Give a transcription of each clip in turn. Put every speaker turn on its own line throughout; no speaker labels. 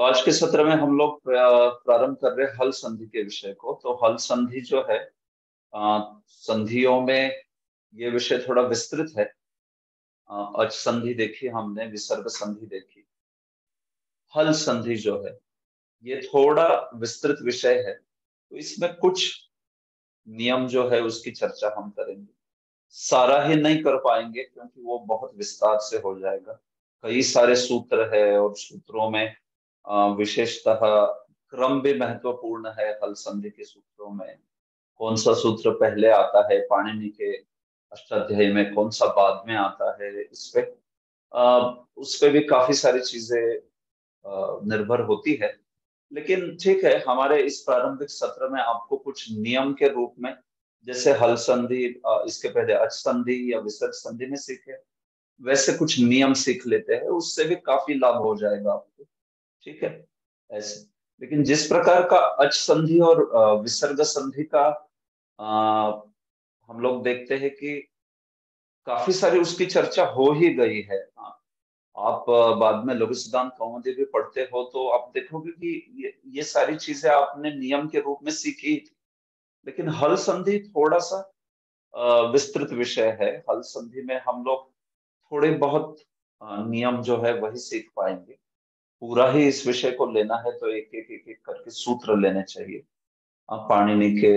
तो आज के सत्र में हम लोग प्रारंभ कर रहे हैं हल संधि के विषय को। तो हल संधि जो है, संधियों में ये विषय थोड़ा विस्तृत है। अच संधि देखी हमने, विसर्ग संधि देखी। हल संधि जो है ये थोड़ा विस्तृत विषय है, तो इसमें कुछ नियम जो है उसकी चर्चा हम करेंगे। सारा ही नहीं कर पाएंगे क्योंकि वो बहुत विस्तार से हो जाएगा। कई सारे सूत्र है और सूत्रों में विशेषतः क्रम भी महत्वपूर्ण है। हल संधि के सूत्रों में कौन सा सूत्र पहले आता है पाणिनि के अष्टाध्यायी में, कौन सा बाद में आता है, उस पे भी काफी सारी चीजें निर्भर होती है। लेकिन ठीक है, हमारे इस प्रारंभिक सत्र में आपको कुछ नियम के रूप में, जैसे हल संधि इसके पहले अच संधि या विसर्ग संधि में सीखे, वैसे कुछ नियम सीख लेते हैं, उससे भी काफी लाभ हो जाएगा आपको। ठीक है, ऐसे। लेकिन जिस प्रकार का अच संधि और विसर्ग संधि का हम लोग देखते हैं कि काफी सारी उसकी चर्चा हो ही गई है। आप बाद में लघु सिद्धांत कौमुदी भी पढ़ते हो तो आप देखोगे कि ये सारी चीजें आपने नियम के रूप में सीखी ही थी। लेकिन हल संधि थोड़ा सा विस्तृत विषय है। हल संधि में हम लोग थोड़े बहुत नियम जो है वही सीख पाएंगे। पूरा ही इस विषय को लेना है तो एक एक एक एक करके सूत्र लेने चाहिए। पाणिनि के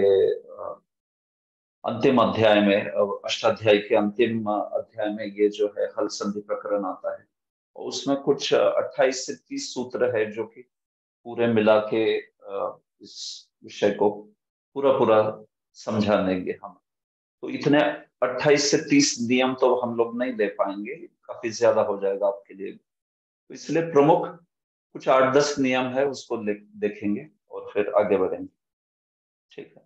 अंतिम अध्याय में, अष्टाध्यायी के अंतिम अध्याय में ये जो है हल संधि प्रकरण आता है। और उसमें कुछ 28 से 30 सूत्र है जो कि पूरे मिला के इस विषय को पूरा पूरा समझा देंगे हम। तो इतने 28 से 30 नियम तो हम लोग नहीं दे पाएंगे, काफी ज्यादा हो जाएगा आपके लिए। तो इसलिए प्रमुख कुछ 8-10 नियम है, उसको देखेंगे और फिर आगे बढ़ेंगे। ठीक है,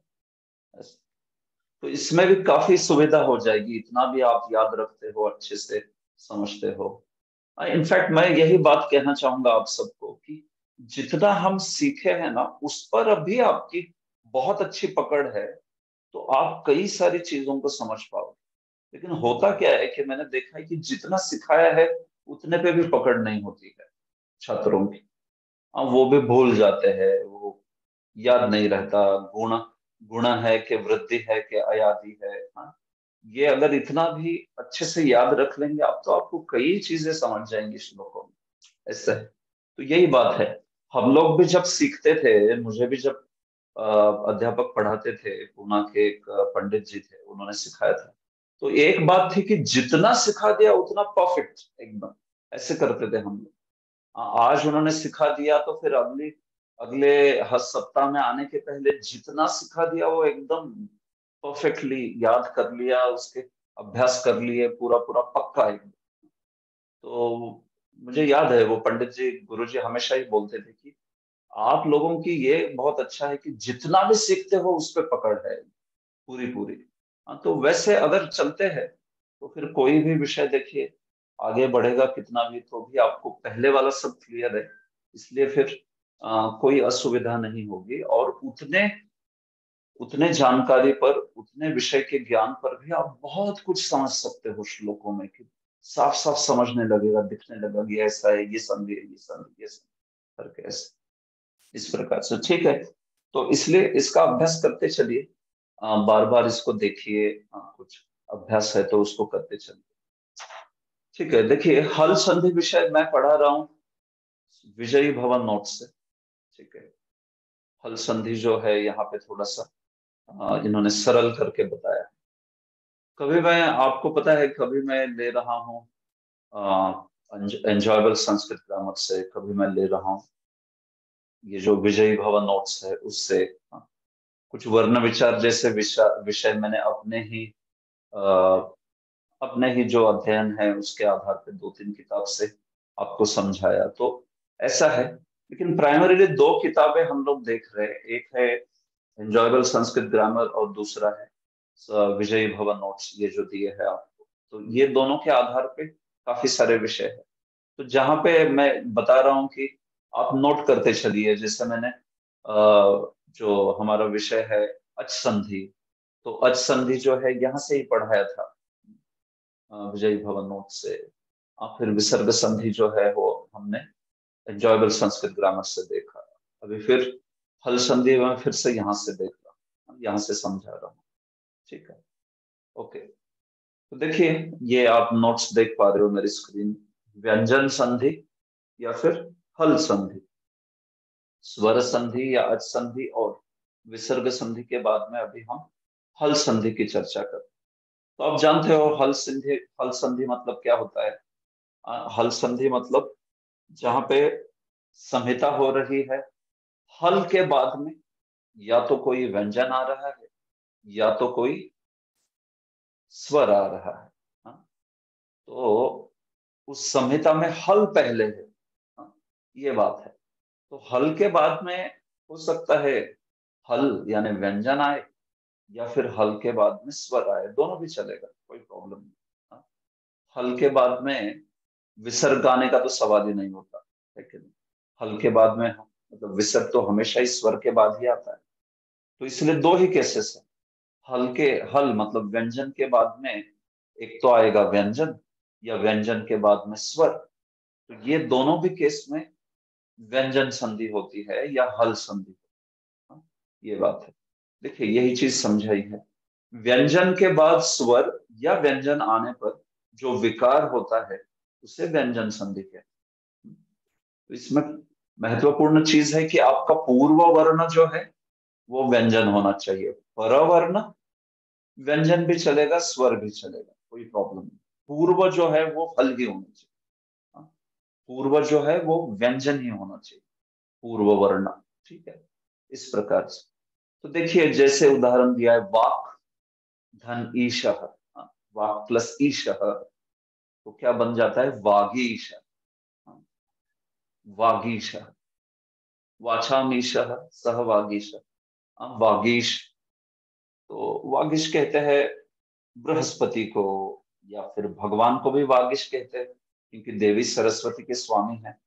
ऐसे। तो इसमें भी काफी सुविधा हो जाएगी, इतना भी आप याद रखते हो, अच्छे से समझते हो। इनफैक्ट मैं यही बात कहना चाहूंगा आप सबको कि जितना हम सीखे हैं ना, उस पर अभी आपकी बहुत अच्छी पकड़ है, तो आप कई सारी चीजों को समझ पाओगे। लेकिन होता क्या है कि मैंने देखा है कि जितना सिखाया है उतने पे भी पकड़ नहीं होती है छात्रों की। वो भी भूल जाते हैं, वो याद नहीं रहता। गुण गुण है कि वृद्धि है कि अयादि है। हाँ, ये अगर इतना भी अच्छे से याद रख लेंगे आप, तो आपको कई चीजें समझ जाएंगी श्लोकों में। ऐसा है। तो यही बात है। हम लोग भी जब सीखते थे, मुझे भी जब अ, अध्यापक पढ़ाते थे, पूना के एक पंडित जी थे, उन्होंने सिखाया था। तो एक बात थी कि जितना सिखा दिया उतना परफेक्ट एकदम, ऐसे करते थे हम लोग। आज उन्होंने सिखा दिया तो फिर अगली अगले हर सप्ताह में आने के पहले जितना सिखा दिया वो एकदम परफेक्टली याद कर लिया, उसके अभ्यास कर लिए, पूरा पूरा पक्का एकदम। तो मुझे याद है, वो पंडित जी, गुरु जी हमेशा ही बोलते थे कि आप लोगों की ये बहुत अच्छा है कि जितना भी सीखते हो उस पर पकड़ है पूरी पूरी। हाँ, तो वैसे अगर चलते हैं तो फिर कोई भी विषय देखिए, आगे बढ़ेगा कितना भी तो भी आपको पहले वाला सब क्लियर है। इसलिए फिर कोई असुविधा नहीं होगी, और उतने उतने जानकारी पर, उतने विषय के ज्ञान पर भी आप बहुत कुछ समझ सकते हो श्लोकों में, कि साफ साफ समझने लगेगा, दिखने लगेगा कि ऐसा है, ये संधि है, ये संधि, ये संधि करके ऐसे, इस प्रकार से। ठीक है, तो इसलिए इसका अभ्यास करते चलिए, बार बार इसको देखिए। कुछ अभ्यास है तो उसको करते चलिए। ठीक है, देखिए हल संधि विषय मैं पढ़ा रहा हूँ विजयी भवन नोट से। ठीक है, हल संधि जो है यहाँ पे थोड़ा सा इन्होंने सरल करके बताया। कभी मैं, आपको पता है, कभी मैं ले रहा हूँ एंजॉयबल संस्कृत ग्रामर से, कभी मैं ले रहा हूँ ये जो विजयी भवन नोट्स है उससे। कुछ वर्ण विचार जैसे विषय विषय मैंने अपने ही जो अध्ययन है उसके आधार पे 2-3 किताब से आपको समझाया, तो ऐसा है। लेकिन प्राइमरीली दो किताबें हम लोग देख रहे हैं, एक है एंजॉयबल संस्कृत ग्रामर और दूसरा है विजयी भवन नोट्स, ये जो दिए है आपको। तो ये दोनों के आधार पे काफी सारे विषय है। तो जहाँ पे मैं बता रहा हूँ कि आप नोट करते चलिए, जैसे मैंने जो हमारा विषय है अच संधि, तो अच संधि जो है यहाँ से ही पढ़ाया था विजयी भवन नोट से। फिर विसर्ग संधि जो है वो हमने एंजॉयबल संस्कृत ग्रामर से देखा, अभी फिर हल संधि में फिर से यहाँ से देख रहा हूँ, यहाँ से समझा रहा हूँ। ठीक है, ओके। तो देखिए, ये आप नोट्स देख पा रहे हो मेरी स्क्रीन। व्यंजन संधि या फिर हल संधि, स्वर संधि या अच संधि और विसर्ग संधि के बाद में अभी हम हल संधि की चर्चा करें। तो आप जानते हो हल संधि मतलब क्या होता है। हल संधि मतलब जहां पे संहिता हो रही है, हल के बाद में या तो कोई व्यंजन आ रहा है या तो कोई स्वर आ रहा है। हाँ, तो उस संहिता में हल पहले है। हाँ, ये बात है। तो हल के बाद में हो सकता है हल यानी व्यंजन आए या फिर हल के बाद में स्वर आए, दोनों भी चलेगा, कोई प्रॉब्लम नहीं। हाँ, हल के बाद में विसर्ग आने का तो सवाल ही नहीं होता, लेकिन हल के बाद में मतलब विसर्ग तो हमेशा ही स्वर के बाद ही आता है। तो इसलिए दो ही केसेस है। हल मतलब व्यंजन के बाद में एक तो आएगा व्यंजन या व्यंजन के बाद में स्वर। तो ये दोनों भी केस में व्यंजन संधि होती है या हल संधि। हाँ, ये बात है। देखिए, यही चीज समझाई है। व्यंजन के बाद स्वर या व्यंजन आने पर जो विकार होता है उसे व्यंजन संधि कहते हैं। तो इसमें महत्वपूर्ण चीज है कि आपका पूर्व वर्ण जो है वो व्यंजन होना चाहिए। परवर्ण व्यंजन भी चलेगा, स्वर भी चलेगा, कोई प्रॉब्लम नहीं। पूर्व जो है वो हल ही होना चाहिए। हाँ, पूर्व जो है वो व्यंजन ही होना चाहिए, पूर्व वर्ण। ठीक है, इस प्रकार से। तो देखिए, जैसे उदाहरण दिया है, वाक धन ईशः। हाँ, वाक प्लस ईशः तो क्या बन जाता है, वागीश। हाँ, वागीश। वाचामीशः सह वागीश। हाँ, वागीश। तो वागीश कहते हैं बृहस्पति को, या फिर भगवान को भी वागीश कहते हैं क्योंकि देवी सरस्वती के स्वामी हैं।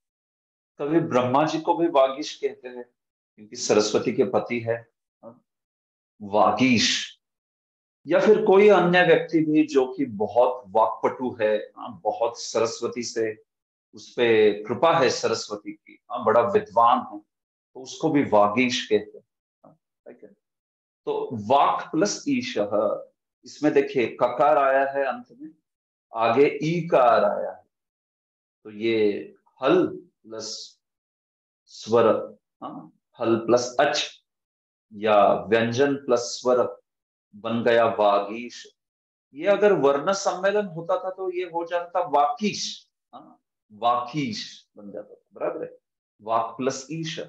कभी ब्रह्मा जी को भी वागीश कहते हैं क्योंकि सरस्वती के पति है। हाँ, वागीश। या फिर कोई अन्य व्यक्ति भी जो कि बहुत वाक्पटु है, हाँ, बहुत सरस्वती से उस पे कृपा है सरस्वती की, हाँ, बड़ा विद्वान है, तो उसको भी वागीश कहते हैं। हाँ, ठीक है। तो वाक प्लस ईश, इसमें देखिए ककार आया है अंत में, आगे ईकार आया है। तो ये हल प्लस स्वर, हाँ, हल प्लस अच या व्यंजन प्लस स्वर बन गया वागीश। ये अगर वर्ण सम्मेलन होता था तो ये हो जाता वाकीश। हाँ, वाकीश बन जाता था, बराबर है। वाक प्लस ईश,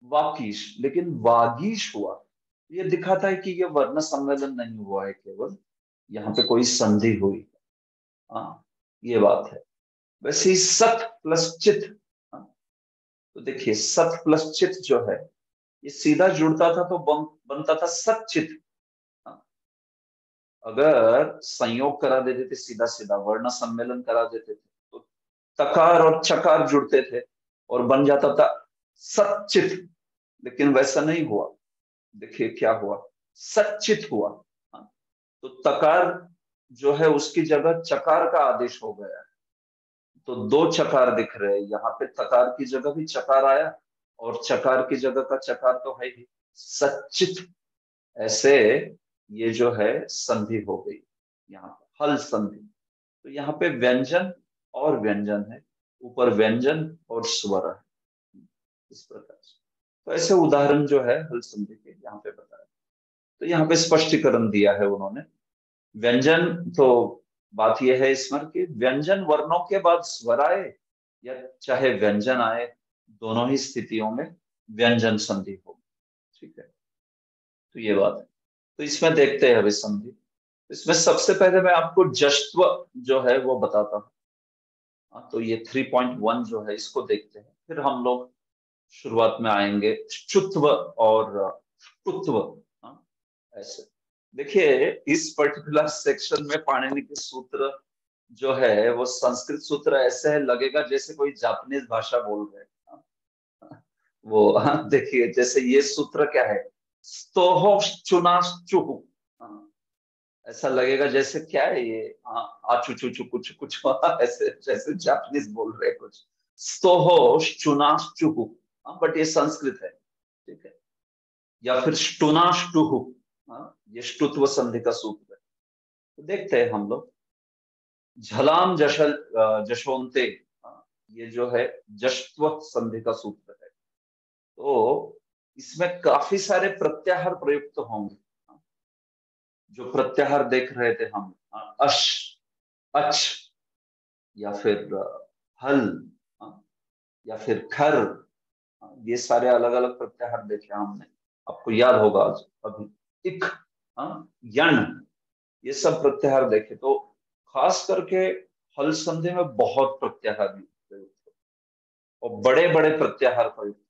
वाकीश। लेकिन वागीश हुआ, ये दिखाता है कि ये वर्ण सम्मेलन नहीं हुआ है, केवल यहाँ पे कोई संधि हुई। हाँ, ये बात है। वैसे ही सत प्लस चित। हाँ, तो देखिए सत प्लस चित जो है ये सीधा जुड़ता था तो बनता था सचित। हाँ, अगर संयोग करा देते थे, सीधा सीधा वर्ण सम्मेलन करा देते थे, तो तकार और चकार जुड़ते थे और बन जाता था सचित। लेकिन वैसा नहीं हुआ। देखिए क्या हुआ, सचित हुआ। हाँ, तो तकार जो है उसकी जगह चकार का आदेश हो गया। तो दो चकार दिख रहे हैं यहाँ पे, तकार की जगह भी चकार आया और चकार की जगह का चकार तो है ही, सचित। ऐसे ये जो है संधि हो गई यहाँ पे, हल संधि। तो यहाँ पे व्यंजन और व्यंजन है, ऊपर व्यंजन और स्वर है, इस प्रकार से। तो ऐसे उदाहरण जो है हल संधि के यहाँ पे बताया। तो यहाँ पे स्पष्टीकरण दिया है उन्होंने। व्यंजन तो बात यह है इसमें कि व्यंजन वर्णों के बाद स्वर आए या चाहे व्यंजन आए, दोनों ही स्थितियों में व्यंजन संधि हो। ठीक है, तो ये बात है। तो इसमें देखते हैं अभी संधि। इसमें सबसे पहले मैं आपको जश्त्व जो है वो बताता हूँ। हाँ, तो ये 3.1 जो है इसको देखते हैं, फिर हम लोग शुरुआत में आएंगे शुत्व और कुत्व। हाँ, ऐसे देखिए, इस पर्टिकुलर सेक्शन में पाणिनि के सूत्र जो है वो संस्कृत सूत्र ऐसे है, लगेगा जैसे कोई जापानीज भाषा बोल रहे हैं। हाँ, वो हाँ, देखिए जैसे ये सूत्र क्या है, स्तोह चुनाश्चुः। हाँ, ऐसा लगेगा जैसे क्या है ये, हाँ, आचू चू चू कुछ कुछ ऐसे जैसे जापानीज बोल रहे हैं कुछ। स्तोहो चुनाश्चुहु, बट ये संस्कृत है, ठीक है। या फिर स्टुनाष्टुहु, ये ष्टुत्व संधि का सूत्र है। तो देखते हैं हम लोग। झलाम जशल जशोन्ते, ये जो है जश्त्व संधि का सूत्र है। तो इसमें काफी सारे प्रत्याहार प्रयुक्त होंगे। जो प्रत्याहार देख रहे थे हम, अश, अच, या फिर हल, या फिर खर, ये सारे अलग अलग प्रत्याहार देखे हमने, आपको याद होगा आज अभी। इक, यण, ये सब प्रत्याहार देखे। तो खास करके हल संधि में बहुत प्रत्याहार प्रयुक्त होते हैं, और बड़े बड़े प्रत्याहार प्रयुक्त,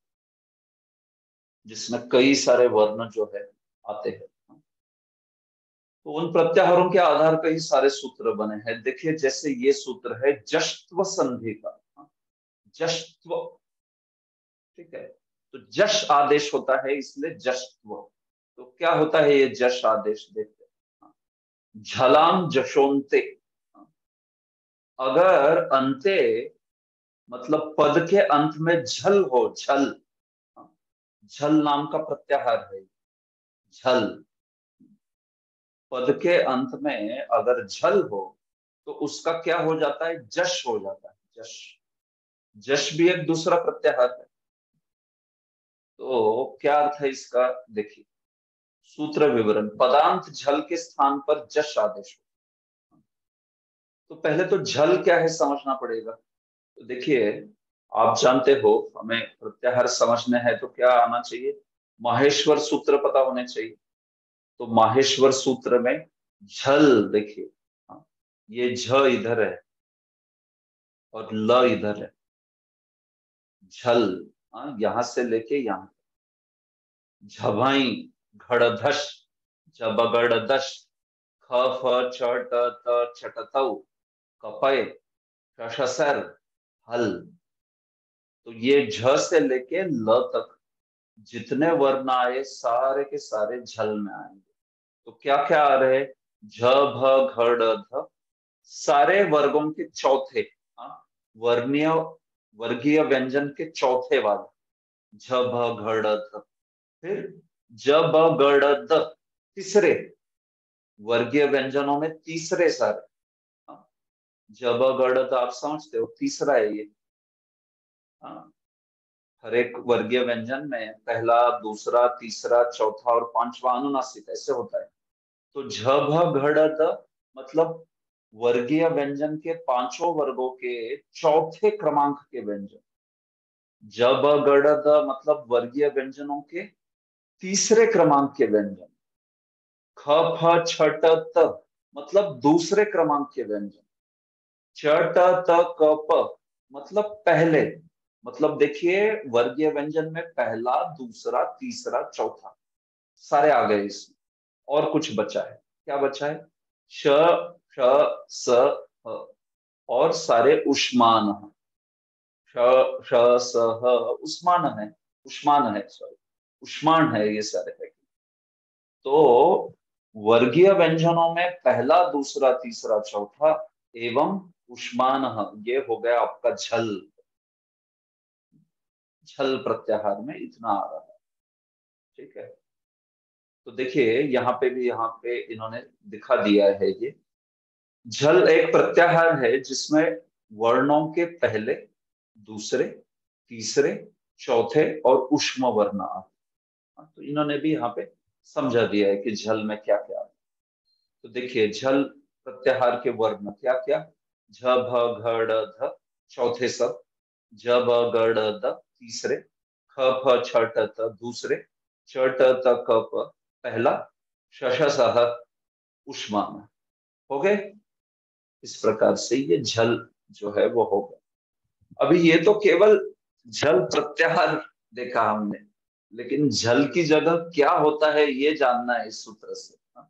जिसमें कई सारे वर्ण जो है आते हैं। तो उन प्रत्याहारों के आधार पर ही सारे सूत्र बने हैं। देखिए, जैसे ये सूत्र है जश्त्व संधि का, जश्त्व, ठीक है। तो जश आदेश होता है, इसलिए जश्त्व। तो क्या होता है ये जश आदेश, देखते हैं। झलाम जशोन्ते, अगर अंते मतलब पद के अंत में झल हो, झल, झल नाम का प्रत्याहार है, झल। पद के अंत में अगर झल हो तो उसका क्या हो जाता है, जश हो जाता है, जश। जश भी एक दूसरा प्रत्याहार है। तो क्या अर्थ है इसका, देखिए सूत्र विवरण। पदांत झल के स्थान पर जश आदेश हो। तो पहले तो झल क्या है समझना पड़ेगा। तो देखिए, आप जानते हो हमें प्रत्याहार समझने हैं तो क्या आना चाहिए, माहेश्वर सूत्र पता होने चाहिए। तो माहेश्वर सूत्र में झल, देखिए, ये झ इधर है और ल इधर है, झल, यहां से लेके यहां, झभाई, घड़धश, झबगड़दश, ख फ छ ट त छटतौ, कपय, शशसर, हल। तो ये झ से लेके ल तक जितने वर्ण आए सारे के सारे झल में आएंगे। तो क्या क्या आ रहे हैं, झ भ घड़ ध, सारे वर्गों के चौथे, वर्णीय वर्गीय व्यंजन के चौथे वाले, झ भ घड़ ध। फिर ज ब गड़ द, तीसरे वर्गीय व्यंजनों में तीसरे सारे, ज ब गड़ द आप समझते हो, तीसरा है ये। हाँ, हर एक वर्गीय व्यंजन में पहला, दूसरा, तीसरा, चौथा और पांचवा अनुनासिक ऐसे होता है। तो झ भ घड़ द मतलब वर्गीय व्यंजन के पांचों वर्गों के चौथे क्रमांक के व्यंजन। ज ब गड़ द मतलब वर्गीय व्यंजनों के तीसरे क्रमांक के व्यंजन। ख फ छ ट त मतलब दूसरे क्रमांक के व्यंजन। च ट त क प मतलब पहले, मतलब देखिए वर्गीय व्यंजन में पहला, दूसरा, तीसरा, चौथा सारे आ गए इसमें। और कुछ बचा है, क्या बचा है, श, श, स, ह, और सारे उष्मान, श, श, स, ह, उष्मान है, उष्मान है, सॉरी, उष्मान है, ये सारे है। तो वर्गीय व्यंजनों में पहला, दूसरा, तीसरा, चौथा एवं उष्मान, ये हो गया आपका झल। झल प्रत्याहार में इतना आ रहा है, ठीक है। तो देखिए यहाँ पे भी, यहाँ पे इन्होंने दिखा दिया है ये। झल एक प्रत्याहार है जिसमें वर्णों के पहले, दूसरे, तीसरे, चौथे और उष्म वर्ण आते हैं। तो इन्होंने भी यहाँ पे समझा दिया है कि झल में क्या क्या है। तो देखिए झल प्रत्याहार के वर्ण क्या क्या, झ भ घ ड़ ध चौथे सब, झ ब ग ड़ द तीसरे, ख फ छ ट त दूसरे, च ट त क प पहला, श श स ह उष्मान। हो गए। इस प्रकार से ये झल जो है वो होगा। अभी ये तो केवल झल प्रत्याहार देखा हमने, लेकिन झल की जगह क्या होता है ये जानना है इस सूत्र से।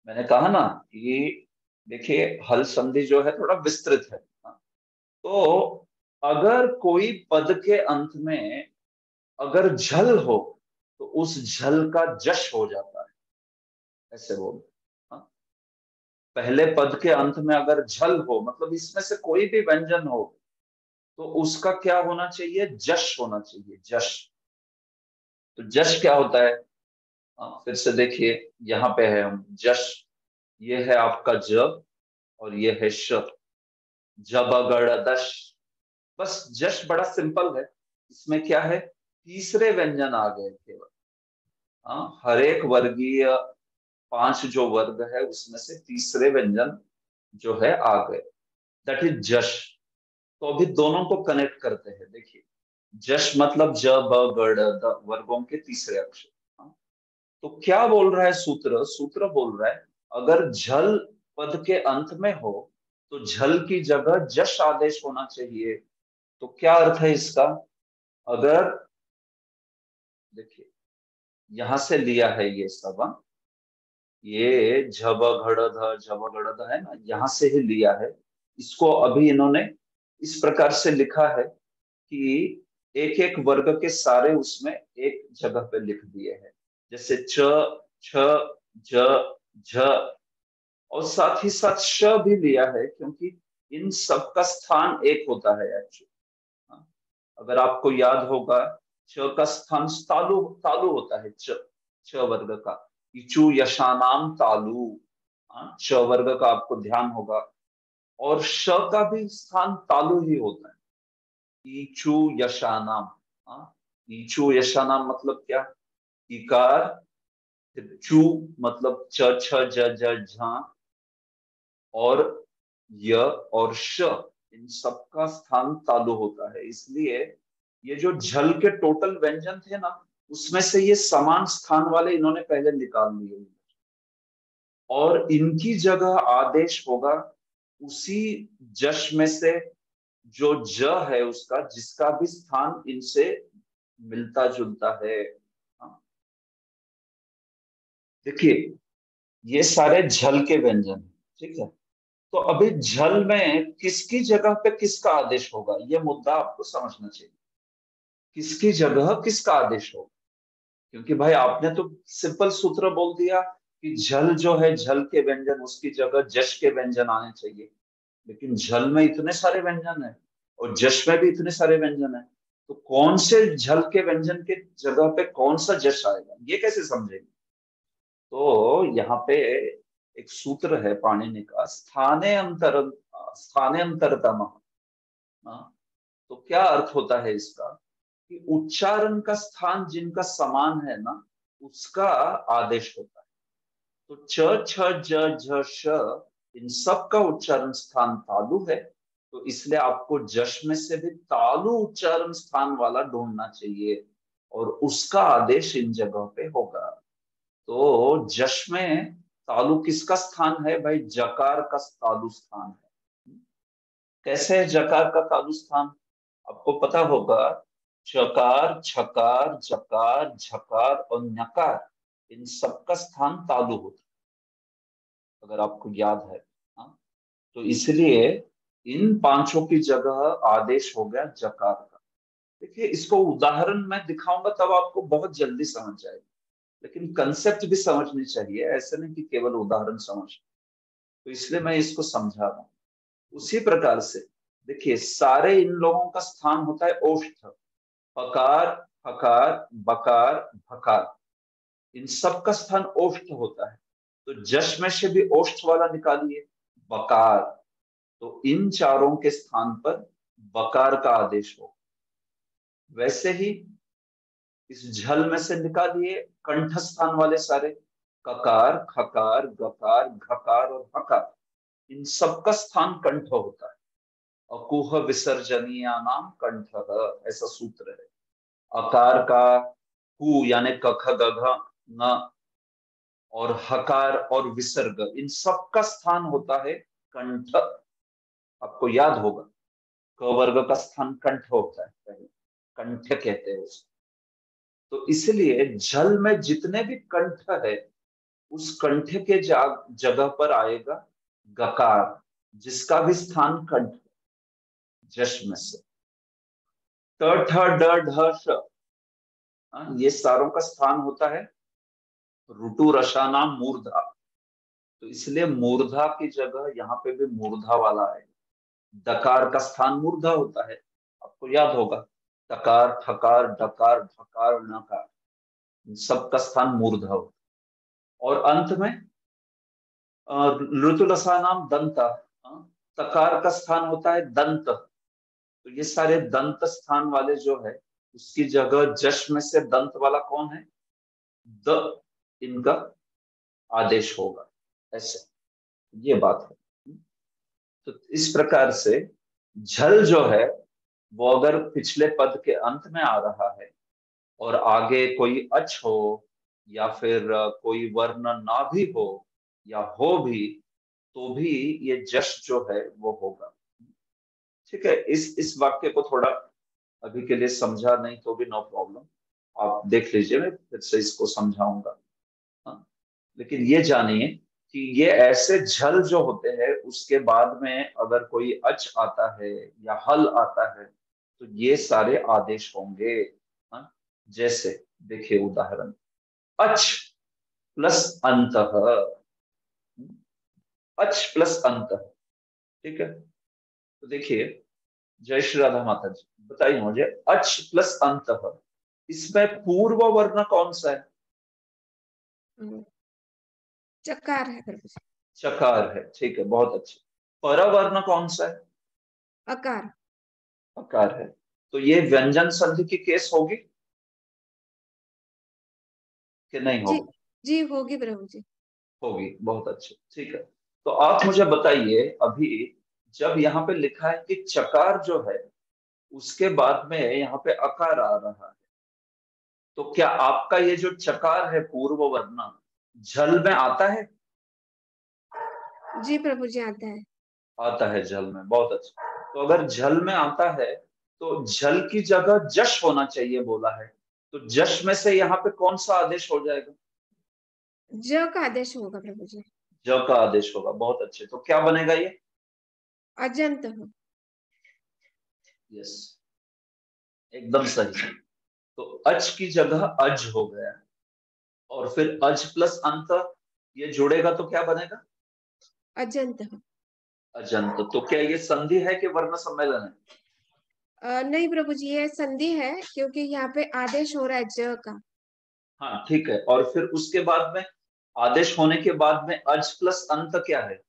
मैंने कहा ना कि देखिए हल संधि जो है थोड़ा विस्तृत है। तो अगर कोई पद के अंत में अगर झल हो तो उस झल का जश हो जाता है, ऐसे बोल। पहले पद के अंत में अगर झल हो मतलब इसमें से कोई भी व्यंजन हो, तो उसका क्या होना चाहिए, जश होना चाहिए, जश। तो जश क्या होता है, फिर से देखिए, यहाँ पे है हम जश, ये है आपका ज और ये है श, जबगड़दश। बस जश बड़ा सिंपल है, इसमें क्या है, तीसरे व्यंजन आ गए केवल। हर एक वर्गीय, पांच जो वर्ग है उसमें से तीसरे व्यंजन जो है आ गए, दैट इज जश। तो अभी दोनों को कनेक्ट करते हैं, देखिए, जश मतलब ज ब गड़ द, वर्गों के तीसरे अक्षर। हाँ, तो क्या बोल रहा है सूत्र, सूत्र बोल रहा है अगर झल पद के अंत में हो तो झल की जगह जश आदेश होना चाहिए। तो क्या अर्थ है इसका, अगर देखिए यहां से लिया है ये सब, ये झबगड़ध है ना, यहां से ही लिया है। इसको अभी इन्होंने इस प्रकार से लिखा है कि एक एक वर्ग के सारे उसमें एक जगह पे लिख दिए हैं, जैसे च, छ, ज, झ, और साथ ही साथ श भी लिया है, क्योंकि इन सब का स्थान एक होता है एक्चुअली। अगर आपको याद होगा, च का स्थान तालु, तालु होता है, च, छ वर्ग का, इचु यशानाम तालु। च वर्ग का आपको ध्यान होगा। और श का भी स्थान तालु ही होता है, इचु यशानाम। इचु यशानाम मतलब क्या, इकार, फिर चू मतलब च छ ज ज झ, और य और श, इन सबका स्थान तालु होता है। इसलिए ये जो झल के टोटल व्यंजन थे ना, उसमें से ये समान स्थान वाले इन्होंने पहले निकाल लिए, और इनकी जगह आदेश होगा उसी जश में से जो ज है उसका, जिसका भी स्थान इनसे मिलता जुलता है। हाँ, देखिए ये सारे झल के व्यंजन हैं, ठीक है। तो अभी झल में किसकी जगह पे किसका आदेश होगा, ये मुद्दा आपको समझना चाहिए। किसकी जगह किसका आदेश होगा, क्योंकि भाई आपने तो सिंपल सूत्र बोल दिया कि झल जो है, झल के व्यंजन उसकी जगह जश के व्यंजन आने चाहिए। लेकिन झल में इतने सारे व्यंजन है और जश में भी इतने सारे व्यंजन है, तो कौन से झल के व्यंजन के जगह पे कौन सा जश आएगा, ये कैसे समझेंगे। तो यहाँ पे एक सूत्र है पाणिनि का, स्थाने अंतरतम। तो क्या अर्थ होता है इसका, कि उच्चारण का स्थान जिनका समान है ना, उसका आदेश होता है। तो च छ ज झ श, इन सब का उच्चारण स्थान तालु है, तो इसलिए आपको जश में से भी तालु उच्चारण स्थान वाला ढूंढना चाहिए, और उसका आदेश इन जगह पे होगा। तो जश में तालु किसका स्थान है भाई, जकार का तालु स्थान है। कैसे है जकार का तालु स्थान, आपको पता होगा, चकार छकार जकार झकार और नकार, इन सबका स्थान तालु होता है, अगर आपको याद है। हाँ? तो इसलिए इन पांचों की जगह आदेश हो गया जकार का। देखिए इसको उदाहरण में दिखाऊंगा तब आपको बहुत जल्दी समझ जाएगा, लेकिन कंसेप्ट भी समझनी चाहिए, ऐसे नहीं कि केवल उदाहरण समझ। तो इसलिए मैं इसको समझा रहा हूँ। उसी प्रकार से देखिए, सारे इन लोगों का स्थान होता है ओष्ठ, पकार, हकार, बकार, भकार, इन सब का स्थान ओष्ठ होता है। तो जश में से भी ओष्ठ वाला निकालिए, बकार। तो इन चारों के स्थान पर बकार का आदेश हो। वैसे ही इस झल में से निकालिए कंठ स्थान वाले सारे, ककार, खकार, गकार, घकार और हकार, इन सब का स्थान कंठ होता है। अकुह विसर्जनीय नाम कंठ, ऐसा सूत्र है। अकार का हु यानी कख गघ न, और हकार और विसर्ग, इन सब का स्थान होता है कंठ। आपको याद होगा, क वर्ग का स्थान कंठ होता है, पहले कंठ कहते हैं उसको। तो इसलिए जल में जितने भी कंठ है, उस कंठ के जगह पर आएगा गकार, जिसका भी स्थान कंठ, जश में से। ट ठ ड ढ श, ये सारों का स्थान होता है रुटु रसानाम मूर्धा। तो इसलिए मूर्धा की जगह यहाँ पे भी मूर्धा वाला है। दकार का स्थान मूर्धा होता है, तो याद होगा, तकार, ठकार, डकार, ढकार, नकार, सबका स्थान मूर्धव। और अंत में ऋतुलसा नाम दंत, तकार का स्थान होता है दंत। तो ये सारे दंत स्थान वाले जो है, उसकी जगह जश में से दंत वाला कौन है, द, इनका आदेश होगा, ऐसे, ये बात है। तो इस प्रकार से झल जो है वो अगर पिछले पद के अंत में आ रहा है और आगे कोई अच हो या फिर कोई वर्ण ना भी हो या हो भी, तो भी ये जश जो है वो होगा। ठीक है, इस वाक्य को थोड़ा अभी के लिए समझा नहीं तो भी नो प्रॉब्लम, आप देख लीजिए, मैं फिर से इसको समझाऊंगा। हाँ? लेकिन ये जानिए कि ये ऐसे झल जो होते हैं उसके बाद में अगर कोई अच आता है या हल आता है तो ये सारे आदेश होंगे। हाँ? जैसे देखिए उदाहरण, अच प्लस अंत, अच प्लस अंत, ठीक है। तो देखिए, जय श्री राधा माता जी, बताइए मुझे, अच प्लस अंत, इसमें पूर्व वर्ण कौन सा है?
चकार है प्रभु जी।
चकार है, ठीक है, बहुत अच्छे। परवर्ण कौन सा है?
अकार।
अकार है। तो ये व्यंजन संधि की केस होगी कि नहीं
जी,
होगी?
जी होगी प्रभु जी।
होगी, बहुत अच्छे, ठीक है। तो आप मुझे बताइए, अभी जब यहाँ पे लिखा है कि चकार जो है उसके बाद में यहाँ पे अकार आ रहा है, तो क्या आपका ये जो चकार है पूर्व वर्ण झल में आता है?
जी प्रभु जी आता है।
आता है झल में, बहुत अच्छा। तो अगर झल में आता है तो झल की जगह जश होना चाहिए बोला है, तो जश में से यहाँ पे कौन सा आदेश हो जाएगा?
ज का आदेश होगा प्रभु जी।
ज का आदेश होगा, बहुत अच्छे। तो क्या बनेगा ये?
अजंत हो।
यस, एकदम सही। तो अच की जगह अज हो गया, और फिर अज प्लस अंत ये जुड़ेगा तो क्या बनेगा?
अजंत हो।
अजंत। तो क्या ये संधि है कि वर्ण सम्मेलन है?
नहीं प्रभु जी, ये संधि है क्योंकि यहाँ पे आदेश हो रहा है ज का।
हाँ ठीक है, और फिर उसके बाद में आदेश होने के बाद में अज प्लस अंत क्या है?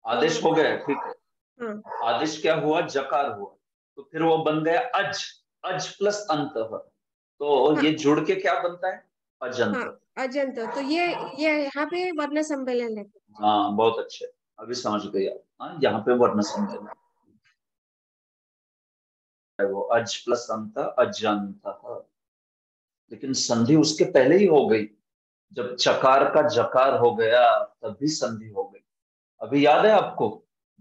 आदेश हो गया, ठीक है।
हाँ
आदेश क्या हुआ? जकार हुआ। तो फिर वो बन गया अज, अज प्लस अंत। तो
हाँ
ये जुड़ के क्या बनता है?
हाँ,
अजंत।
अजंत। तो ये यहाँ पे वर्ण सम्मेलन है।
हाँ बहुत अच्छे, अभी समझ गई आप। हाँ, यहाँ पे वर्ण सम्मेलन है, वो अज प्लस अंत, अजंत। लेकिन संधि उसके पहले ही हो गई, जब चकार का जकार हो गया तभी संधि हो गई। अभी याद है आपको,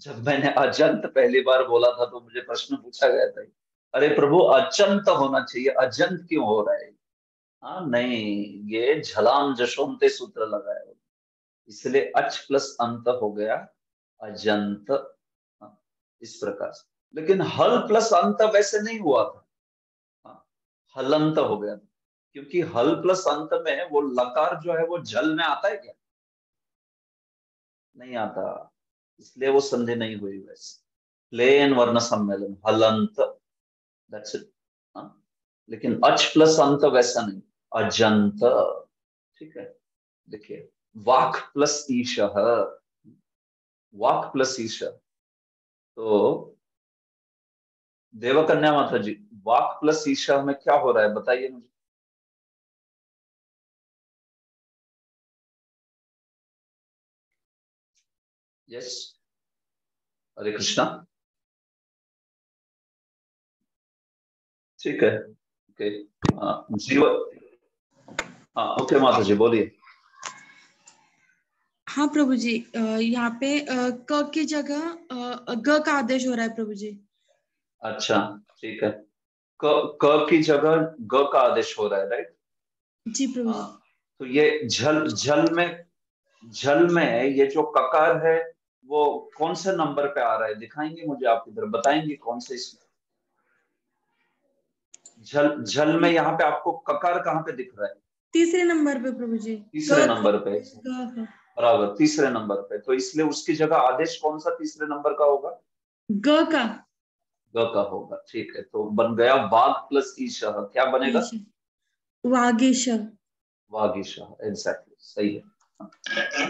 जब मैंने अजंत पहली बार बोला था तो मुझे प्रश्न पूछा गया था, अरे प्रभु अचंत होना चाहिए, अजंत क्यों हो रहा है? हाँ नहीं, ये झलाम जशोमते सूत्र लगाया हुआ। इसलिए अच प्लस अंत हो गया अजंत। हाँ, इस प्रकार से। लेकिन हल प्लस अंत वैसे नहीं हुआ था। हाँ, हलंत हो गया था, क्योंकि हल प्लस अंत में वो लकार जो है वो जल में आता है क्या? नहीं आता, इसलिए वो संधि नहीं हुई वैसे। प्लेन वर्ण सम्मेलन हलंत, दैट्स इट। हाँ, लेकिन अच प्लस अंत वैसा नहीं, अजंत। ठीक है, देखिए, वाक प्लस ईश, वाक प्लस ईश। तो देवकन्या माता जी, वाक प्लस ईशा में क्या हो रहा है बताइए मुझे। यस, हरे कृष्णा। ठीक है, ओके। जीव, हाँ ओके माता जी बोलिए।
हाँ प्रभु जी, यहाँ पे क की जगह ग का आदेश हो रहा है प्रभु जी।
अच्छा, ठीक है। क की जगह ग का आदेश हो रहा है, राइट?
जी प्रभु जी।
हाँ, तो ये झल, झल में ये जो ककार है वो कौन से नंबर पे आ रहा है, दिखाएंगे मुझे आप, इधर बताएंगे कौन से इसमें? झल, झल में यहाँ पे आपको ककार कहाँ पे दिख रहा है?
तीसरे नंबर पे प्रभु जी।
तीसरे
ग
नंबर पे।
ग।
बराबर, तीसरे नंबर पे, तो इसलिए उसकी जगह आदेश कौन सा तीसरे नंबर का होगा?
ग का।
ग का होगा। ठीक है, तो बन गया वाग प्लस ईशः, क्या बनेगा?
ईश, वागीश।
वागीश, एग्जैक्टली सही है।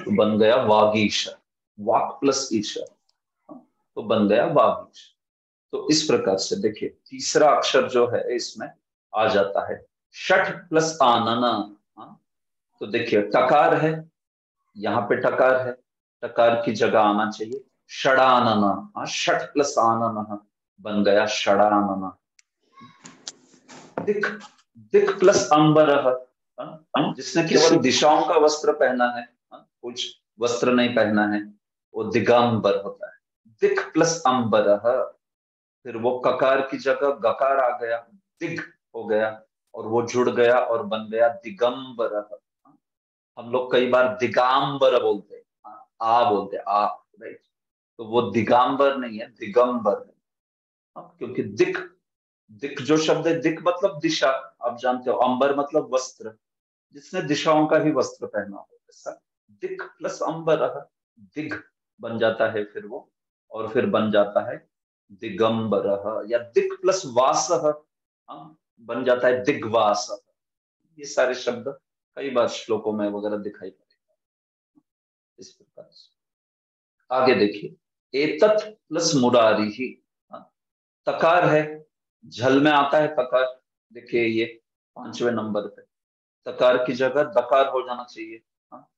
तो बन गया वागीश, वाक प्लस ईश, तो बन गया वागीश। तो इस प्रकार से देखिए तीसरा अक्षर जो है इसमें आ जाता है षठ प्लस आनन। हाँ, तो देखिए टकार है, यहाँ पे टकार है, टकार की जगह आना चाहिए षडानन। हाँ, षठ प्लस आनन बन गया षडानन। दिक, दिक प्लस अंबर, जिसने केवल दिशाओं का वस्त्र पहना है, कुछ वस्त्र नहीं पहना है, वो दिगंबर होता है। दिक प्लस अंबर, फिर वो ककार की जगह गकार आ गया, दिग हो गया, और वो जुड़ गया और बन गया दिगंबर। हम लोग कई बार दिगांबर बोलते हैं, आ बोलते हैं आ, राइट? तो वो दिगांबर नहीं है, दिगंबर है। क्योंकि दिक, दिक जो शब्द है, दिक मतलब दिशा, आप जानते हो, अंबर मतलब वस्त्र, जिसने दिशाओं का ही वस्त्र पहना हो, ऐसा दिक प्लस अंबर, दिग बन जाता है फिर वो, और फिर बन जाता है दिगंबर, या दिक प्लस वास, बन जाता है दिग्वास। ये सारे शब्द कई बार श्लोकों में वगैरह दिखाई पड़ेगा इस प्रकार से। आगे देखिए एतत् प्लस मुरारी ही, तकार है, झल में आता है तकार, देखिए ये पांचवें नंबर पे, तकार की जगह दकार हो जाना चाहिए। हाँ,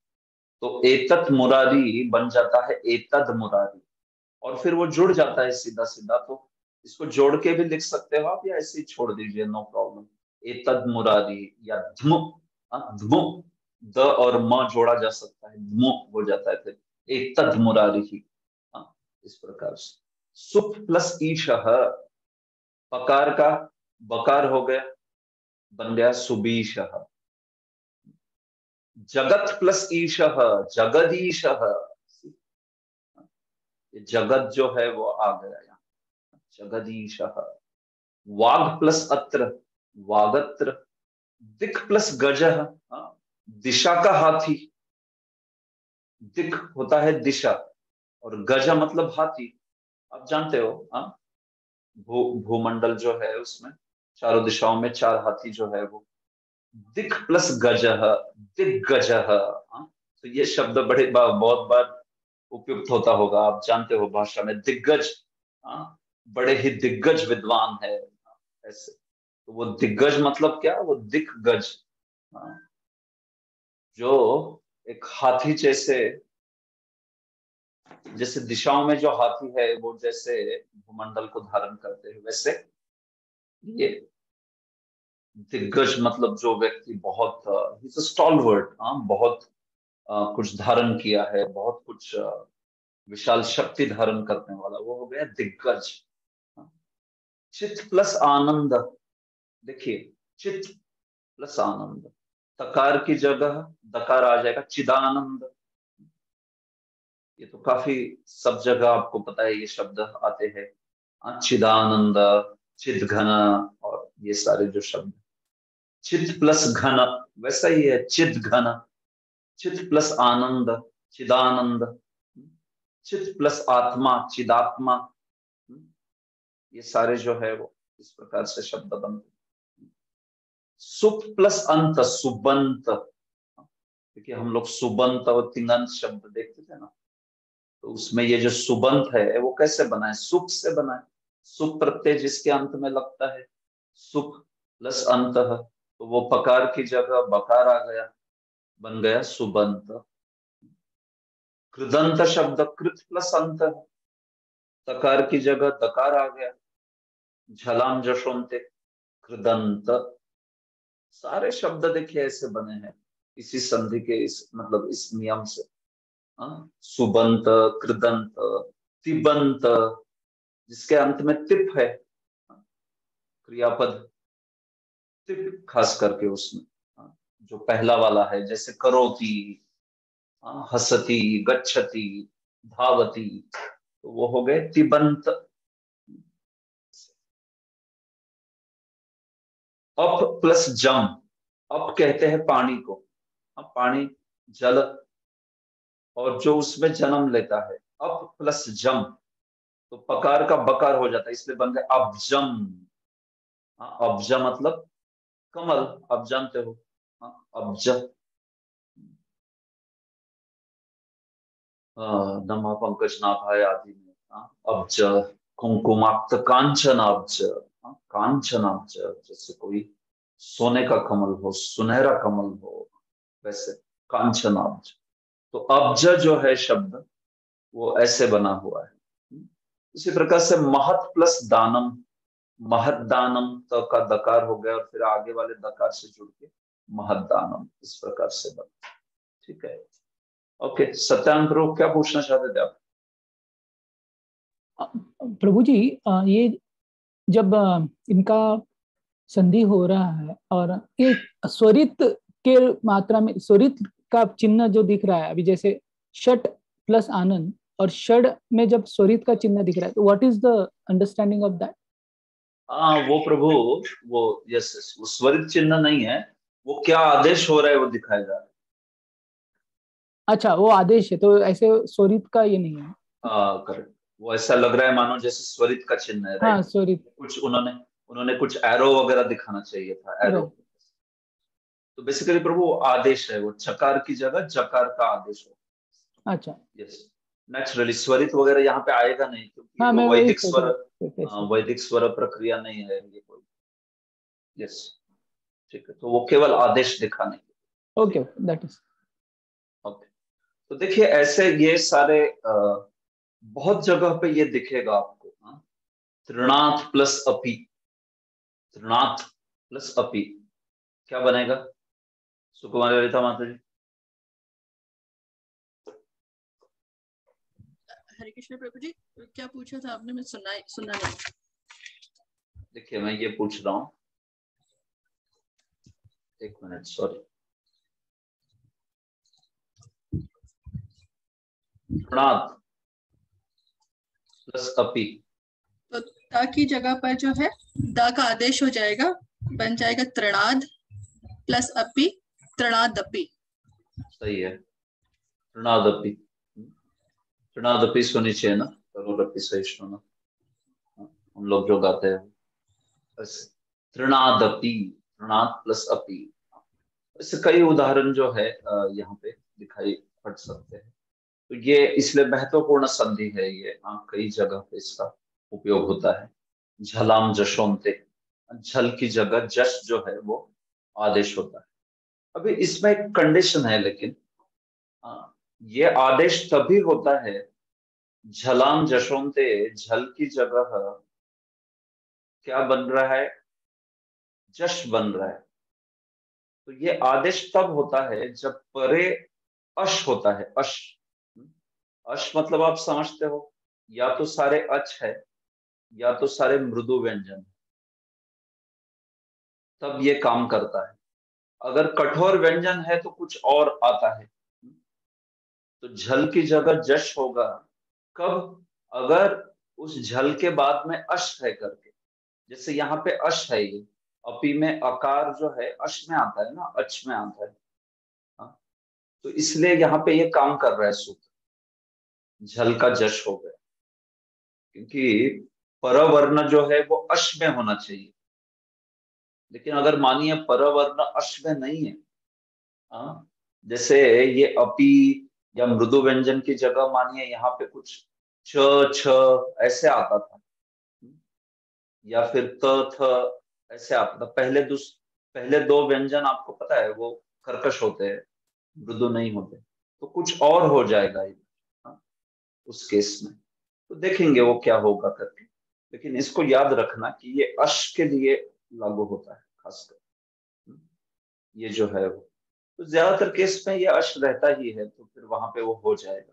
तो एतत् मुरारी बन जाता है एतद मुरारी, और फिर वो जुड़ जाता है सीधा सीधा, तो इसको जोड़ के भी लिख सकते हो आप, या ऐसे ही छोड़ दीजिए, नो प्रॉब्लम। एतद मुरारी या धमु, धमु, द और म जोड़ा जा सकता है, धमु हो जाता है फिर एतद मुरारी ही। इस प्रकार से सुप प्लस ईशः, पकार का बकार हो गया, बन गया सुबीशः। जगत प्लस ईशः, जगदीशः, ये जगत जो है वो आ गया यहाँ, जगदीशः। वाग प्लस अत्र, वागत्र। दिक प्लस गजः, दिशा का हाथी, दिक होता है दिशा, और गज मतलब हाथी, आप जानते हो। भूमंडल जो है उसमें चारों दिशाओं में चार हाथी जो है वो, दिक प्लस गजः, दिग्गजः। तो ये शब्द बहुत बार उपयुक्त होता होगा, आप जानते हो भाषा में, दिग्गज, बड़े ही दिग्गज विद्वान है, ऐसे। तो वो दिग्गज मतलब क्या, वो दिग्गज, जो एक हाथी जैसे, जैसे दिशाओं में जो हाथी है वो जैसे भूमंडल को धारण करते हैं, वैसे ये दिग्गज मतलब जो व्यक्ति बहुत स्टॉलवर्ड, बहुत कुछ धारण किया है, बहुत कुछ विशाल शक्ति धारण करने वाला, वो हो गया दिग्गज। चित प्लस आनंद, देखिए चित प्लस आनंद, तकार की जगह दकार आ जाएगा चिदानंद। ये तो काफी सब जगह आपको पता है ये शब्द आते हैं, चिदानंद, चिद घन, और ये सारे जो शब्द, चिद प्लस घन, वैसा ही है चिद घन, चिद प्लस आनंद, चिदानंद, चिद प्लस आत्मा, चिदात्मा। ये सारे जो है वो इस प्रकार से शब्द बनते हैं। सुप प्लस अंत, सुबंत, क्योंकि हम लोग सुबंत और तिङंत शब्द देखते थे ना, तो उसमें ये जो सुबंत है वो कैसे बना है, सुप से बना है, सुप प्रत्यय जिसके अंत में लगता है, सुप प्लस अंत, तो वो पकार की जगह बकार आ गया, बन गया सुबंत। कृदंत शब्द कृत प्लस अंत, तकार की जगह दकार आ गया, झलाम जशोंते, कृदंत। सारे शब्द देखिए ऐसे बने हैं इसी संधि के, इस मतलब इस नियम से। सुबंत, कृदंत, तिबंत, जिसके अंत में तिप है, क्रियापद तिप, खास करके उसमें, जो पहला वाला है, जैसे करोति, हसती, गच्छति, धावती, तो वो हो गए तिबंत। अप प्लस जम, अप कहते हैं पानी को, पानी, जल, और जो उसमें जन्म लेता है, अप प्लस जम, तो पकार का बकार हो जाता है, इसलिए बन गया अबजम। हाँ, अब्ज मतलब कमल, आप जानते हो। हाँ, अब्ज। नमा पंकज नाभाय आदि में। हाँ, अब्ज, कुमकुमाक्त कांचन अब्ज। हाँ, कांचन अब्ज, जैसे कोई सोने का कमल हो, सुनहरा कमल हो, वैसे कांचन अब्ज। तो अब्ज जो है शब्द, वो ऐसे बना हुआ है। इसी प्रकार से महत प्लस दानम, महत दानम तो का दकार हो गया, और फिर आगे वाले दकार से जुड़ के महत दानम, इस प्रकार से बना। ठीक है, ओके। सत्यानंद प्रभु, क्या पूछना चाहते थे आप?
प्रभु जी, ये जब इनका संधि हो रहा है और ये स्वरित के मात्रा में, स्वरित का चिन्ह जो दिख रहा है अभी, जैसे षट प्लस आनंद और षड में जब स्वरित का चिन्ह दिख रहा है, तो what is the understanding of that?
हाँ वो प्रभु, वो यस, वो स्वरित चिन्ह नहीं है, वो क्या आदेश हो रहा है वो दिखाया जा रहा है।
अच्छा, वो आदेश है, तो ऐसे स्वरित का ये नहीं है।
करेक्ट, वो ऐसा लग रहा है मानो जैसे स्वरित का चिन्ह है,
हाँ,
राइट।
स्वरित।
कुछ उन्होंने उन्होंने कुछ एरो वगैरह दिखाना चाहिए था, एरो।
राइट।
तो बेसिकली प्रभु वो आदेश है, वो चकार की जगह जकार का आदेश हो।
अच्छा।
यस, नेचुरली स्वरित वगैरह यहाँ पे आएगा नहीं, क्योंकि
हाँ,
वो
मैं वही
वैदिक
सोच
स्वर,
रहा हूँ।
वैदिक स्वर प्रक्रिया नहीं है ये कोई। यस, ठीक है, तो वो केवल आदेश दिखाने के।
ओके,
ठीक है,
दैट इज।
ओके। तो देखिए ऐसे ये सारे बहुत जगह पे ये दिखेगा आपको। हाँ? तृणात प्लस अपि, तृणात प्लस अपि क्या बनेगा? सुकुमारी ललिता माता जी।
हरे कृष्ण प्रभु जी, क्या पूछा था आपने? मैं सुना नहीं।
देखिए मैं ये पूछ रहा हूँ, एक मिनट, सॉरी। तृणात प्लस अपि,
तो ता की जगह पर जो है दा का आदेश हो जाएगा, बन जाएगा तृणाद प्लस अपि, तृणादपि।
सही है, तृणादपि। तृणादपि सुनी चाहिए ना, तरोरपि सहिष्णु, हम लोग जो गाते हैं। बस, तृणादपि, तृणात प्लस अपि। इससे कई उदाहरण जो है यहाँ पे दिखाई पड़ सकते हैं। तो ये इसलिए महत्वपूर्ण संधि है ये। कई जगह पे इसका उपयोग होता है। झलाम जशोंते, झल की जगह जश जो है वो आदेश होता है। अभी इसमें एक कंडीशन है, लेकिन ये आदेश तभी होता है, झलाम जशोंते, झल की जगह क्या बन रहा है? जश बन रहा है। तो ये आदेश तब होता है जब परे अश होता है, अश। अश मतलब आप समझते हो, या तो सारे अच है या तो सारे मृदु व्यंजन, तब ये काम करता है। अगर कठोर व्यंजन है तो कुछ और आता है। तो झल की जगह जश होगा कब? अगर उस झल के बाद में अश है करके, जैसे यहाँ पे अश है, ये अपी में अकार जो है अश में आता है ना, अच में आता है। हाँ? तो इसलिए यहाँ पे ये काम कर रहा है सूत्र, झल का जश हो गया, क्योंकि परवर्ण जो है वो अश में होना चाहिए। लेकिन अगर मानिए परवर्ण अश में नहीं है, हाँ, जैसे ये अपी या मृदु व्यंजन की जगह मानिए यहाँ पे कुछ च छ ऐसे आता था, या फिर त थ ऐसे आता था। पहले दो व्यंजन आपको पता है वो कर्कश होते हैं, मृदु नहीं होते। तो कुछ और हो जाएगा ये, हाँ, उस केस में। तो देखेंगे वो क्या होगा करके। लेकिन इसको याद रखना कि ये अश के लिए लागू होता है खासकर, ये जो है वो। तो ज्यादातर केस में ये अश रहता ही है, तो फिर वहां पे वो हो जाएगा।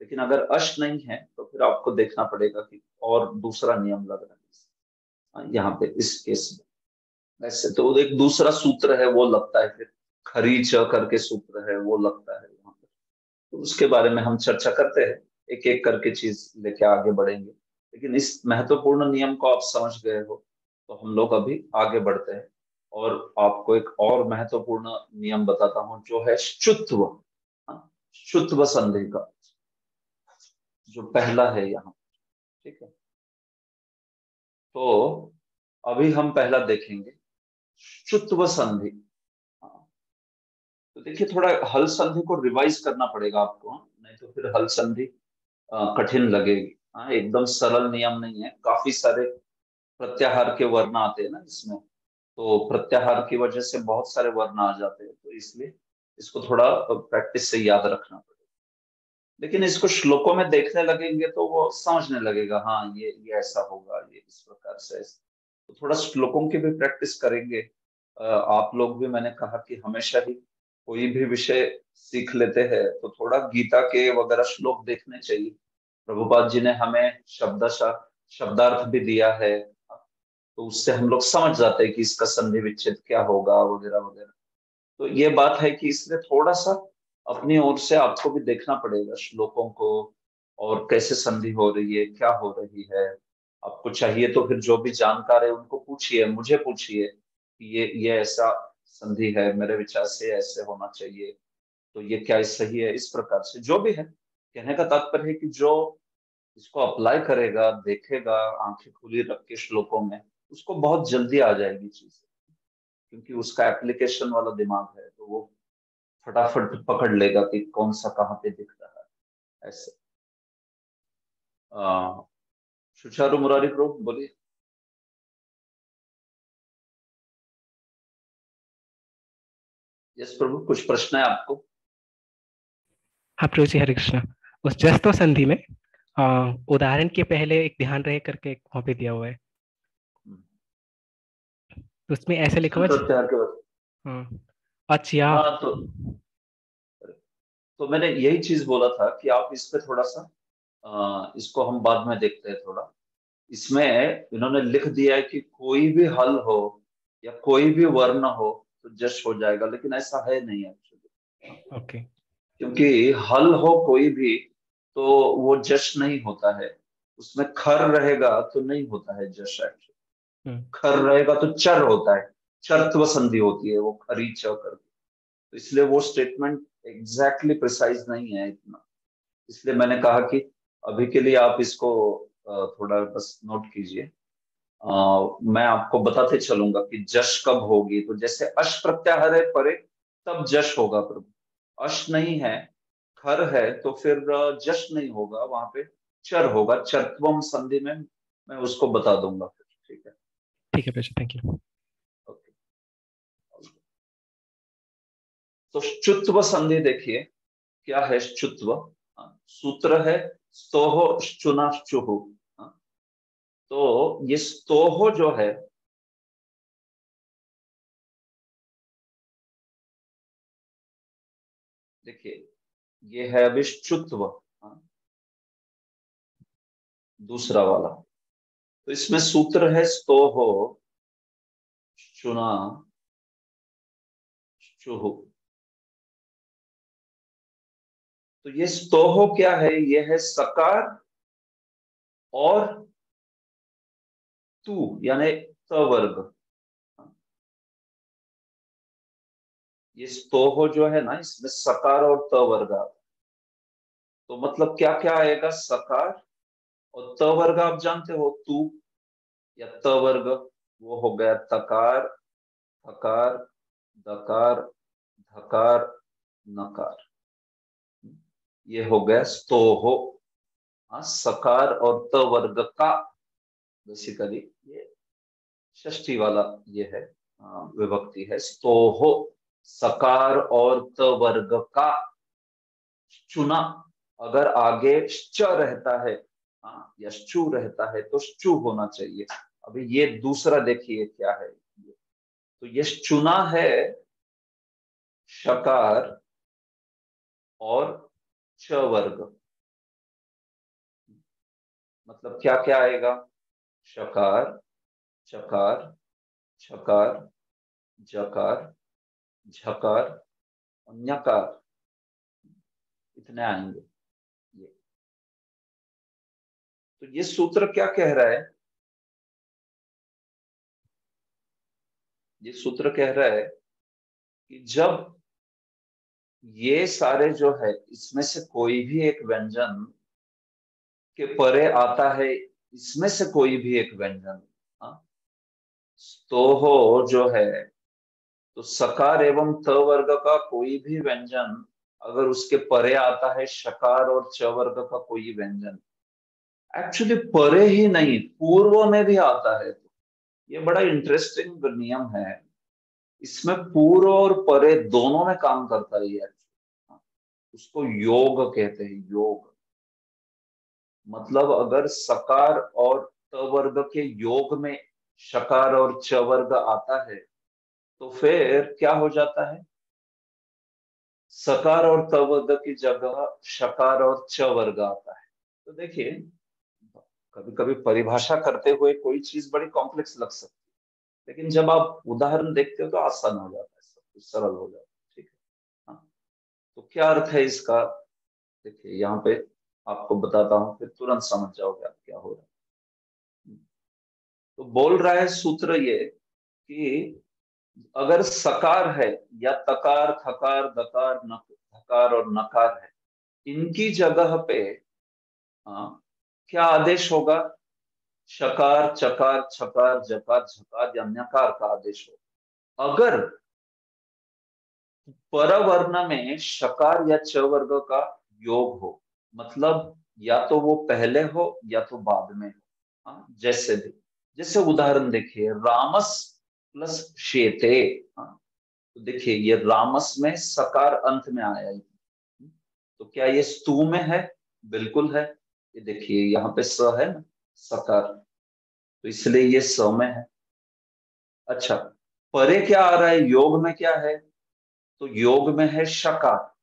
लेकिन अगर अश नहीं है तो फिर आपको देखना पड़ेगा कि और दूसरा नियम लग रहा है यहाँ पे इस केस में। ऐसे तो एक दूसरा सूत्र है वो लगता है, फिर खरी च करके सूत्र है वो लगता है वहां पे। तो उसके बारे में हम चर्चा करते हैं, एक एक करके चीज लेके आगे बढ़ेंगे। लेकिन इस महत्वपूर्ण नियम को आप समझ गए हो, तो हम लोग अभी आगे बढ़ते हैं। और आपको एक और महत्वपूर्ण नियम बताता हूं, जो है शुत्व। हाँ, शुत्व संधि का जो पहला है यहाँ, ठीक है। तो अभी हम पहला देखेंगे शुत्व संधि। तो देखिए थोड़ा हल संधि को रिवाइज करना पड़ेगा आपको, नहीं तो फिर हल संधि कठिन लगेगी। हाँ, एकदम सरल नियम नहीं है, काफी सारे प्रत्याहार के वर्ण आते हैं ना इसमें, तो प्रत्याहार की वजह से बहुत सारे वर्ण आ जाते हैं, तो इसलिए इसको थोड़ा प्रैक्टिस से याद रखना पड़ेगा। लेकिन इसको श्लोकों में देखने लगेंगे तो वो समझने लगेगा, हाँ ये ऐसा होगा, ये इस प्रकार से। तो थोड़ा श्लोकों की भी प्रैक्टिस करेंगे। आप लोग भी, मैंने कहा कि हमेशा ही कोई भी विषय सीख लेते हैं तो थोड़ा गीता के वगैरह श्लोक देखने चाहिए। प्रभुपाद जी ने हमें शब्दार्थ भी दिया है, तो उससे हम लोग समझ जाते हैं कि इसका संधि विच्छेद क्या होगा वगैरह वगैरह। तो ये बात है कि इसलिए थोड़ा सा अपनी ओर से आपको भी देखना पड़ेगा श्लोकों को, और कैसे संधि हो रही है, क्या हो रही है। आपको चाहिए तो फिर जो भी जानकार है उनको पूछिए, मुझे पूछिए कि ये ऐसा संधि है, मेरे विचार से ऐसे होना चाहिए, तो ये क्या सही है, इस प्रकार से जो भी है। कहने का तात्पर्य है कि जो इसको अप्लाई करेगा, देखेगा आंखें खुली रख के श्लोकों में, उसको बहुत जल्दी आ जाएगी चीज, क्योंकि उसका एप्लीकेशन वाला दिमाग है, तो वो फटाफट पकड़ लेगा कि कौन सा कहाँ पे दिख रहा है ऐसे। सुचारू मुरारी प्रभु बोलिए। यस प्रभु, कुछ प्रश्न है आपको?
हाँ प्रभु जी, हरे कृष्णा। उस जस्तो संधि में उदाहरण के पहले एक ध्यान रहे करके वहां पे दिया हुआ है, तो उसमें ऐसे लिखा हुआ है अच्छा।
हाँ, तो मैंने यही चीज बोला था कि आप इस पे थोड़ा सा इसको हम बाद में देखते हैं थोड़ा। इसमें इन्होंने लिख दिया है कि कोई भी हल हो या कोई भी वर्ण हो तो जश हो जाएगा, लेकिन ऐसा है नहीं एक्चुअली।
ओके।
क्योंकि हल हो कोई भी तो वो जश नहीं होता है, उसमें खर रहेगा तो नहीं होता है जश एक्चुअली। खर रहेगा तो चर होता है, चरत्व संधि होती है वो खरी च करके। तो इसलिए वो स्टेटमेंट एग्जैक्टली प्रिसाइज नहीं है इतना, इसलिए मैंने कहा कि अभी के लिए आप इसको थोड़ा बस नोट कीजिए। मैं आपको बताते चलूंगा कि जश कब होगी। तो जैसे अश प्रत्याहार है परे, तब जश होगा प्रभु। अश नहीं है, खर है, तो फिर जश नहीं होगा, वहां पे चर होगा। चरत्वम संधि में मैं उसको बता दूंगा फिर, ठीक है?
ठीक है प्रभु, थैंक यू।
ओके, तो चुत्व संधि देखिए क्या है। चुत्व सूत्र है स्तोह चुनाश्चुहु। तो ये स्तोह जो है, देखिए ये है अभी चुत्व, दूसरा वाला। तो इसमें सूत्र है स्तोह चुना चुहु। तो ये स्तोह क्या है? ये है सकार और तू, यानी त वर्ग। ये स्तोह जो है ना, इसमें सकार और त वर्ग आता है। तो मतलब क्या क्या आएगा? सकार और त वर्ग आप जानते हो, तू या त वर्ग, वो हो गया तकार, थकार, दकार, धकार, नकार। ये हो गया स्तोह। हाँ, सकार और त वर्ग का बेसिकली ये षष्ठी वाला ये है, विभक्ति है स्तोह। सकार और त वर्ग का चुना, अगर आगे च रहता है या श्चु रहता है तो श्चु होना चाहिए। अभी ये दूसरा देखिए क्या है। तो ये चुना है शकार और च वर्ग। मतलब क्या क्या आएगा? शकार, चकार, छकार, जकार, झकार और ञकार, इतने आएंगे ये। तो ये सूत्र क्या कह रहा है? ये सूत्र कह रहा है कि जब ये सारे जो है इसमें से कोई भी एक व्यंजन के परे आता है, इसमें से कोई भी एक व्यंजन, हाँ, तो हो जो है, तो सकार एवं त वर्ग का कोई भी व्यंजन अगर उसके परे आता है, शकार और च वर्ग का कोई व्यंजन, एक्चुअली परे ही नहीं पूर्व में भी आता है, तो ये बड़ा इंटरेस्टिंग नियम है। इसमें पूर्व और परे दोनों में काम करता है ये, उसको योग कहते हैं, योग। मतलब अगर सकार और त वर्ग के योग में शकार और च वर्ग आता है तो फिर क्या हो जाता है, सकार और त वर्ग की जगह शकार और च वर्ग आता है। तो देखिए, कभी कभी परिभाषा करते हुए कोई चीज बड़ी कॉम्प्लेक्स लग सकती है, लेकिन जब आप उदाहरण देखते हो तो आसान हो जाता है, सब कुछ सरल हो जाता है। ठीक है, हाँ। तो क्या अर्थ है इसका, देखिए यहाँ पे आपको बताता हूँ, फिर तुरंत समझ जाओगे आप क्या हो रहा है। तो बोल रहा है सूत्र ये कि अगर सकार है या तकार, थकार, दकार, धकार और नकार है, इनकी जगह पे क्या आदेश होगा, शकार, चकार, छकार, जकार, झकार या न्यकार का आदेश होगा। अगर परवर्ण में शकार या च वर्ग का योग हो, मतलब या तो वो पहले हो या तो बाद में हो, जैसे भी, जैसे उदाहरण देखिए, रामस प्लस शेते, तो देखिए ये रामस में सकार अंत में आया ही, तो क्या ये स्तु में है, बिल्कुल है। ये देखिए यहाँ पे स है ना, सकार, तो इसलिए ये स में है। अच्छा, परे क्या आ रहा है, योग में क्या है, तो योग में है शकार,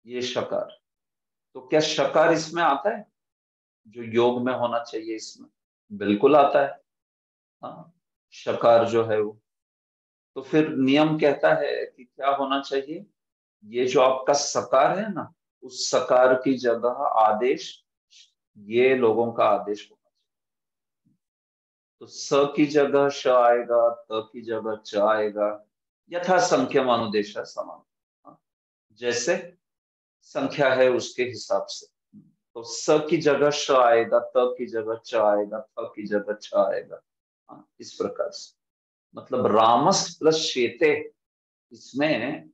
ये शकार, तो क्या शकार इसमें आता है जो योग में होना चाहिए, इसमें बिल्कुल आता है, हाँ, शकार जो है वो। तो फिर नियम कहता है कि क्या होना चाहिए, ये जो आपका सकार है ना, उस सकार की जगह आदेश ये लोगों का आदेश होना चाहिए। तो स की जगह श आएगा, त की जगह च आएगा, यथा संख्या अनुदेश समान, हाँ, जैसे संख्या है उसके हिसाब से। तो स की जगह श आएगा, त की जगह च आएगा, थ की जगह छ आएगा, हाँ, इस प्रकार से। मतलब रामस प्लस शेते, इसमें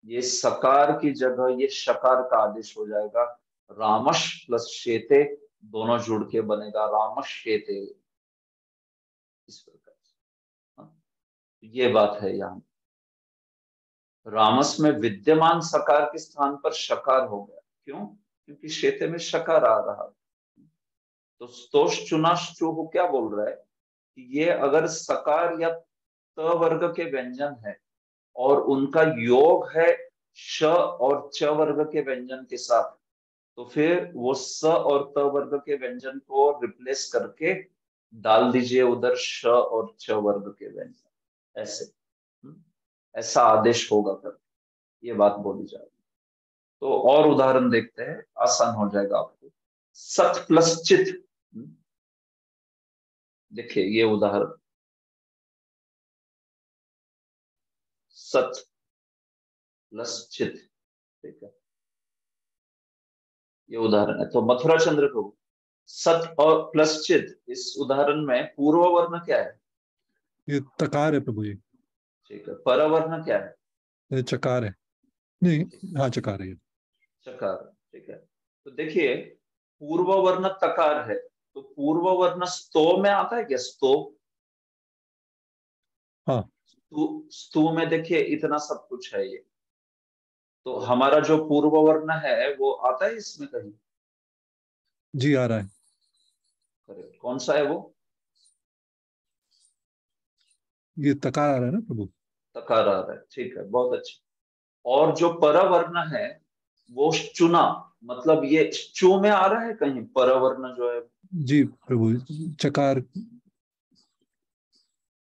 ये सकार की जगह ये शकार का आदेश हो जाएगा, रामश प्लस शेते दोनों जुड़ के बनेगा रामश शेते, इस प्रकार से, हाँ? ये बात है यहाँ, रामस में विद्यमान सकार के स्थान पर शकार हो गया, क्यों, क्योंकि शेते में शकार आ रहा। तो स्तोष चुनाश चूह क्या बोल रहा है कि ये अगर सकार या त वर्ग के व्यंजन है और उनका योग है श और च वर्ग के व्यंजन के साथ, तो फिर वो स और त वर्ग के व्यंजन को रिप्लेस करके डाल दीजिए उधर श और च वर्ग के व्यंजन, ऐसे ऐसा आदेश होगा कर, ये बात बोली जा रही है। तो और उदाहरण देखते हैं, आसान हो जाएगा आपको। सत प्लस चित, देखिए ये उदाहरण, सत प्लस चित, ठीक है, ये उदाहरण है। तो मथुरा चंद्र प्रभु, सत और प्लस चित, इस उदाहरण में पूर्व वर्ण क्या है,
ये तकार है प्रभु जी।
ठीक है, परवर्ण क्या है,
ये चकार है, नहीं, हाँ चकार है ये,
चकार, ठीक है। तो देखिए पूर्व वर्ण तकार है, तो पूर्व वर्ण स्तो में आता है क्या, स्तो,
हाँ
स्तु में देखिए इतना सब कुछ है ये, तो हमारा जो पूर्व वर्ण है वो आता है इसमें कहीं,
जी आ रहा है,
करेक्ट, कौन सा है वो,
ये तकार आ रहा है ना प्रभु,
तकार आ रहा है, ठीक है, बहुत अच्छा। और जो परवर्ण है वो चुना, मतलब ये चू में आ रहा है कहीं परवर्ण जो है,
जी प्रभु, चकार,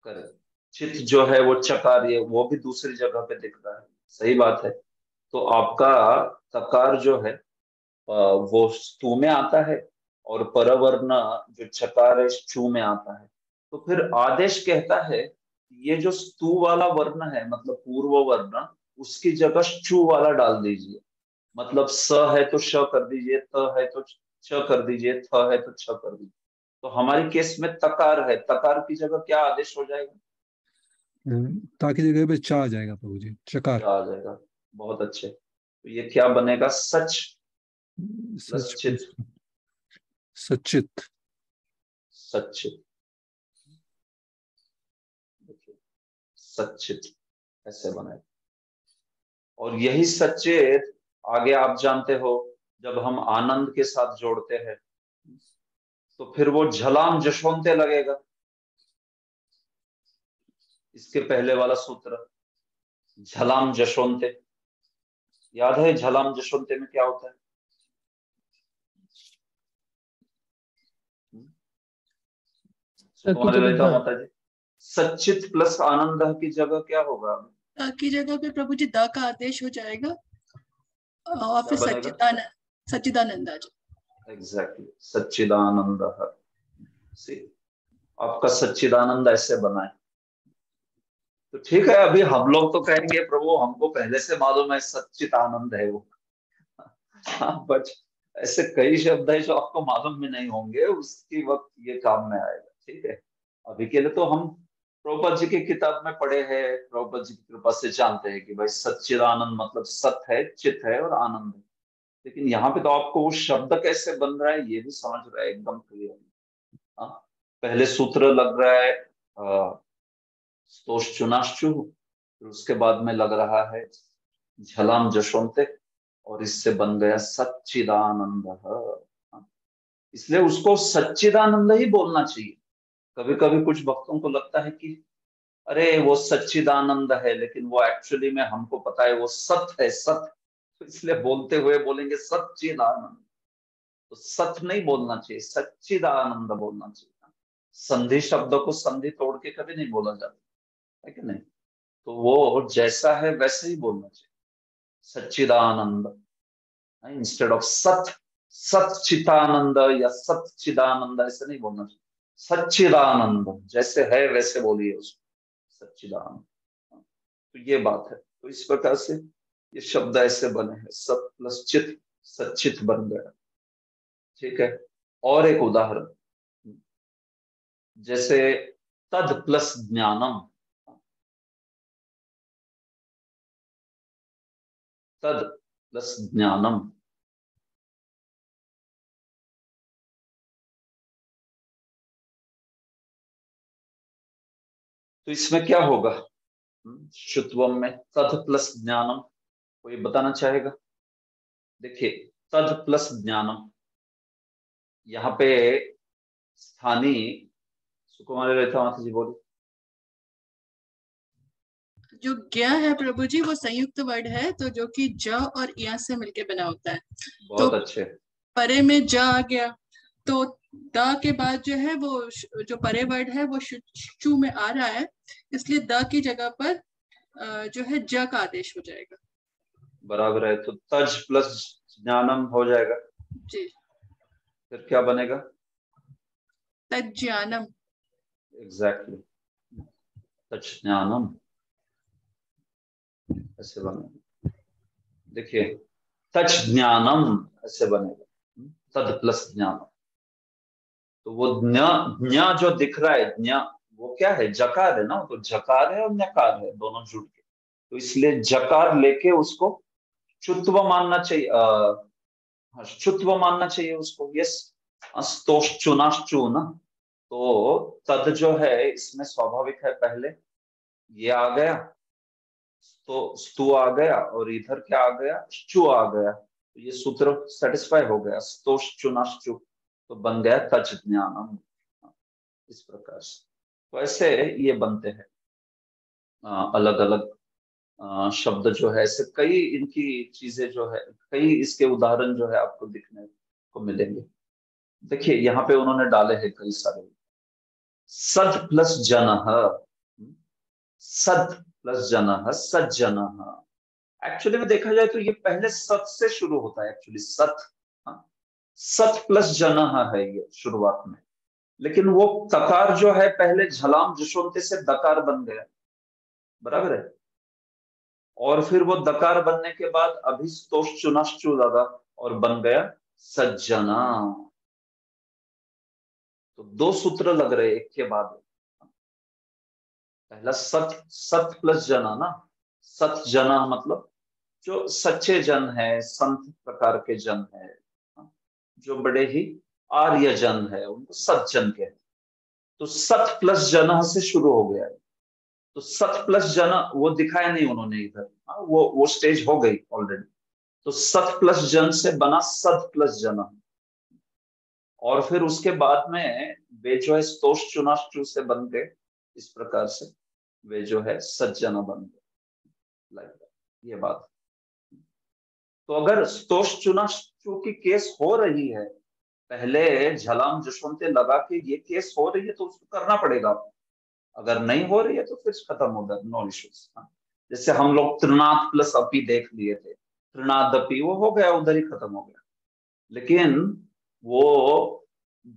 करेक्ट, चित जो है वो चकार, ये वो भी दूसरी जगह पे दिख रहा है, सही बात है। तो आपका तकार जो है वो स्तु में आता है और परवर्ण जो चकार है चू में आता है। तो फिर आदेश कहता है ये जो स्तु वाला वर्ण है, मतलब पूर्व वर्ण, उसकी जगह चू वाला डाल दीजिए। मतलब स है तो श कर दीजिए, त है तो च कर दीजिए, थ है तो छ कर दीजिए। तो हमारी केस में तकार है, तकार की जगह क्या आदेश हो जाएगा?
ताकि जगह पे चा आ जाएगा प्रभु जी, चकार।
क्या आ जाएगा? बहुत अच्छे। तो ये क्या बनेगा? सच प्लस
सच
चित।
सचित।
सचित, देखिए सचित ऐसे बनेगा। और यही सचेत आगे आप जानते हो, जब हम आनंद के साथ जोड़ते हैं तो फिर वो झलाम जशोंते लगेगा। इसके पहले वाला सूत्र झलाम जशोंते, याद है झलाम जशोंते में क्या होता है?
की
तुम्हारे
जगह
रहता
द।
माता जी, सचित प्लस आनंद की जगह क्या होगा?
की जगह पे प्रभु जी द का आदेश हो जाएगा और
क्या
फिर
बनेगा?
सच्चिदानंद आ जाएगा।
एग्जैक्टली, सच्चिदानंद। आपका सच्चिदानंद ऐसे बना है। तो ठीक है, अभी हम लोग तो कहेंगे प्रभु हमको पहले से मालूम है सच्चित आनंद है वो। हाँ, बट ऐसे कई शब्द है जो आपको मालूम भी नहीं होंगे, उसकी वक्त ये काम में आएगा। ठीक है, अभी के लिए तो हम प्रभुपाद जी की किताब में पढ़े हैं, प्रभुपाद जी की कृपा से जानते हैं कि भाई सच्चिदानंद मतलब सत है, चित है और आनंद है। लेकिन यहाँ पे तो आपको वो शब्द कैसे बन रहा है ये भी समझ रहा है एकदम क्लियर। हाँ, पहले सूत्र लग रहा है स्तोष चुनाश्चु, फिर उसके बाद में लग रहा है झलाम जशोंते, और इससे बन गया सच्चिदानंद। इसलिए उसको सच्चिदानंद ही बोलना चाहिए। कभी कभी कुछ भक्तों को लगता है कि अरे वो सच्चिदानंद है, लेकिन वो एक्चुअली में हमको पता है वो सत है, सत। तो इसलिए बोलते हुए बोलेंगे सच्चिदानंद। तो सत नहीं बोलना चाहिए, सच्चिदानंद बोलना चाहिए। संधि शब्द को संधि तोड़ के कभी नहीं बोला जाता है कि नहीं? तो वो जैसा है वैसे ही बोलना चाहिए, सच्चिदानंद इंस्टेड ऑफ सत। सच्चिदानंद या सच्चिदानंद ऐसे नहीं बोलना चाहिए, सच्चिदानंद जैसे है वैसे बोलिए उसको, सच्चिदानंद। तो ये बात है। तो इस प्रकार से ये शब्द ऐसे बने हैं, सत प्लस चित, सच्चित बन गया। ठीक है, और एक उदाहरण जैसे तद प्लस ज्ञानम, तद प्लस ज्ञानम। तो इसमें क्या होगा? शुत्वम में तद प्लस ज्ञानम, कोई बताना चाहेगा? देखिए तद प्लस ज्ञानम, यहाँ पे स्थानीय सुकुमारी रहता माता जी बोली।
जो ज्ञ है प्रभु जी वो संयुक्त वर्ड है, तो जो कि ज और या से मिलके बना होता है।
बहुत
तो
अच्छे।
परे में ज आ गया, तो द के बाद जो है वो जो परे वर्ड है वो शु में आ रहा है, इसलिए द की जगह पर जो है ज का आदेश हो जाएगा।
बराबर है, तो तज प्लस ज्ञानम हो जाएगा।
जी,
फिर क्या बनेगा?
तज्ज्ञानम।
एग्जैक्टली, तज ज्ञानम ऐसे बनेगा। देखिए तज ज्ञानम ऐसे बनेगा, तद प्लस ज्ञानम। तो वो ज्ञ जो दिख रहा है, ज्ञ वो क्या है? जकार है ना, तो जकार है और न्यकार है दोनों जुड़ के, तो इसलिए जकार लेके उसको चुत्व मानना चाहिए, चुत्व मानना चाहिए उसको। यस, स्तोष चुनाश्चु ना, तो तद जो है इसमें स्वाभाविक है, पहले ये आ गया तो स्तु आ गया, और इधर क्या आ गया? चु आ गया, तो ये सूत्र सेटिस्फाई हो गया, स्तोष चुनाश्चु, तो बन गया तज ज्ञानम। इस प्रकार से तो ऐसे ये बनते हैं अलग अलग शब्द जो है, ऐसे कई इनकी चीजें जो है, कई इसके उदाहरण जो है आपको दिखने को मिलेंगे। देखिए यहाँ पे उन्होंने डाले हैं कई सारे। सद प्लस जन, सद प्लस जन, सज्जन। एक्चुअली में देखा जाए तो ये पहले सत से शुरू होता है, एक्चुअली सत, सत प्लस जन है ये शुरुआत में, लेकिन वो तकार जो है पहले झलाम जशोंते से दकार बन गया, बराबर है। और फिर वो दकार बनने के बाद अभिस्तोष चुनाश्चु लगा और बन गया सज्जना। तो दो सूत्र लग रहे एक के बाद। पहला सत, सत प्लस जना ना, सत जना मतलब जो सच्चे जन है, संत प्रकार के जन है, जो बड़े ही आर्य जन है, उनको सज्जन कहते हैं। तो सत प्लस जना से शुरू हो गया है। तो सत प्लस जना वो दिखाया नहीं उन्होंने इधर, वो स्टेज हो गई ऑलरेडी। तो सत प्लस जन से बना सत प्लस जना, और फिर उसके बाद में वे जो है स्तोष चुनाश्चु से बन गए, इस प्रकार से वे जो है सज्जना बन गए। लाइक ये बात। तो अगर स्तोष चुनाश्चु की केस हो रही है, पहले झलाम जशवंते लगा के ये केस हो रही है तो उसको करना पड़ेगा। अगर नहीं हो रही है तो फिर खत्म हो गया, नो इश्यूज। जैसे हम लोग त्रिनाद प्लस अपी देख लिए थे, त्रिनाद अपी वो हो गया, उधर ही खत्म हो गया। लेकिन वो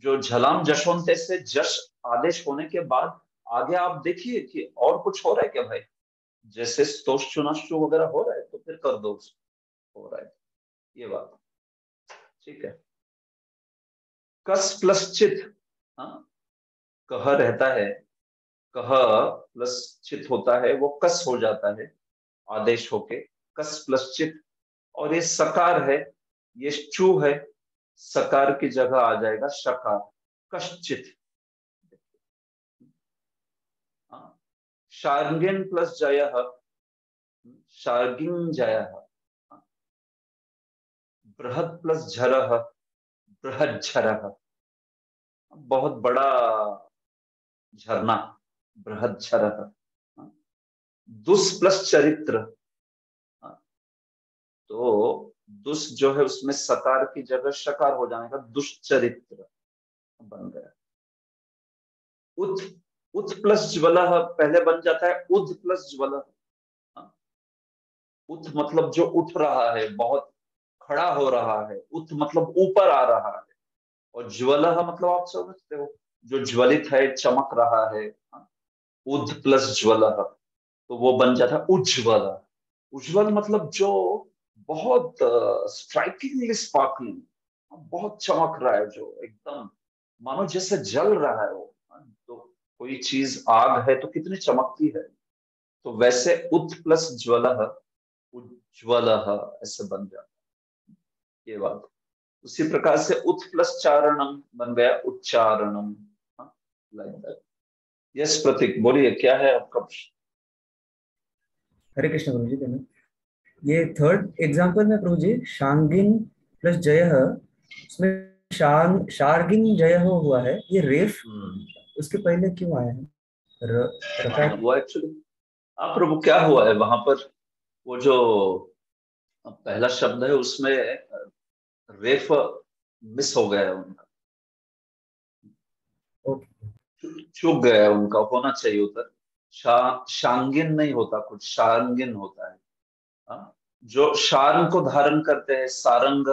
जो झलाम जशवंते से जश आदेश होने के बाद आगे आप देखिए कि और कुछ हो रहा है क्या भाई? जैसे स्तोष चुनाश्चु वगैरह हो रहा है तो फिर कर दो उसको, हो रहा है ये बात। ठीक है। कस प्लस चित, कह रहता है, कह प्लस चित होता है, वो कस हो जाता है आदेश होके, कस प्लस चित। और ये सकार है, ये चू है, सकार की जगह आ जाएगा शकार, कश्चित। शार्गिन प्लस जय, शार्गिन जय। बृहद प्लस झर, बृहद झर, बहुत बड़ा झरना, बृहद झर। दुस प्लस चरित्र, तो दुस जो है उसमें सकार की जगह शकार हो जाने का, दुष्चरित्र बन गया। उत, उत प्लस ज्वल पहले बन जाता है उद प्लस ज्वल। उत मतलब जो उठ रहा है, बहुत खड़ा हो रहा है, उत मतलब ऊपर आ रहा है, और ज्वल मतलब आप समझते हो जो ज्वलित है, चमक रहा है। उद प्लस ज्वल तो वो बन जाता है उज्ज्वल। उज्ज्वल मतलब जो बहुत स्ट्राइकिंगली स्पार्कलिंग, बहुत चमक रहा है, जो एकदम मानो जैसे जल रहा है वो। तो कोई चीज आग है तो कितनी चमकती है, तो वैसे उत प्लस ज्वल उज्ज्वल ऐसे बन जाता है ये बात। उसी प्रकार से उत प्लस चारणम बन गया उच्चारणम। Like that. यस प्रतीक बोलिए, क्या है आपका प्रश्न?
हरे कृष्ण प्रभु जी। धन्यवाद। ये थर्ड एग्जांपल में प्रभु जी शांगिन प्लस जय, उसमें शार्गिन जय हुआ है, ये रेफ उसके पहले क्यों आया है?
वो एक्चुअली प्रभु क्या हुआ है वहां पर, वो जो पहला शब्द है उसमें रेफ मिस हो गया है उनका, चूक गया है उनका, होना चाहिए उधर शांगिन नहीं होता, कुछ शारंगिन होता है। जो शार्ंग को धारण करते हैं, सारंग,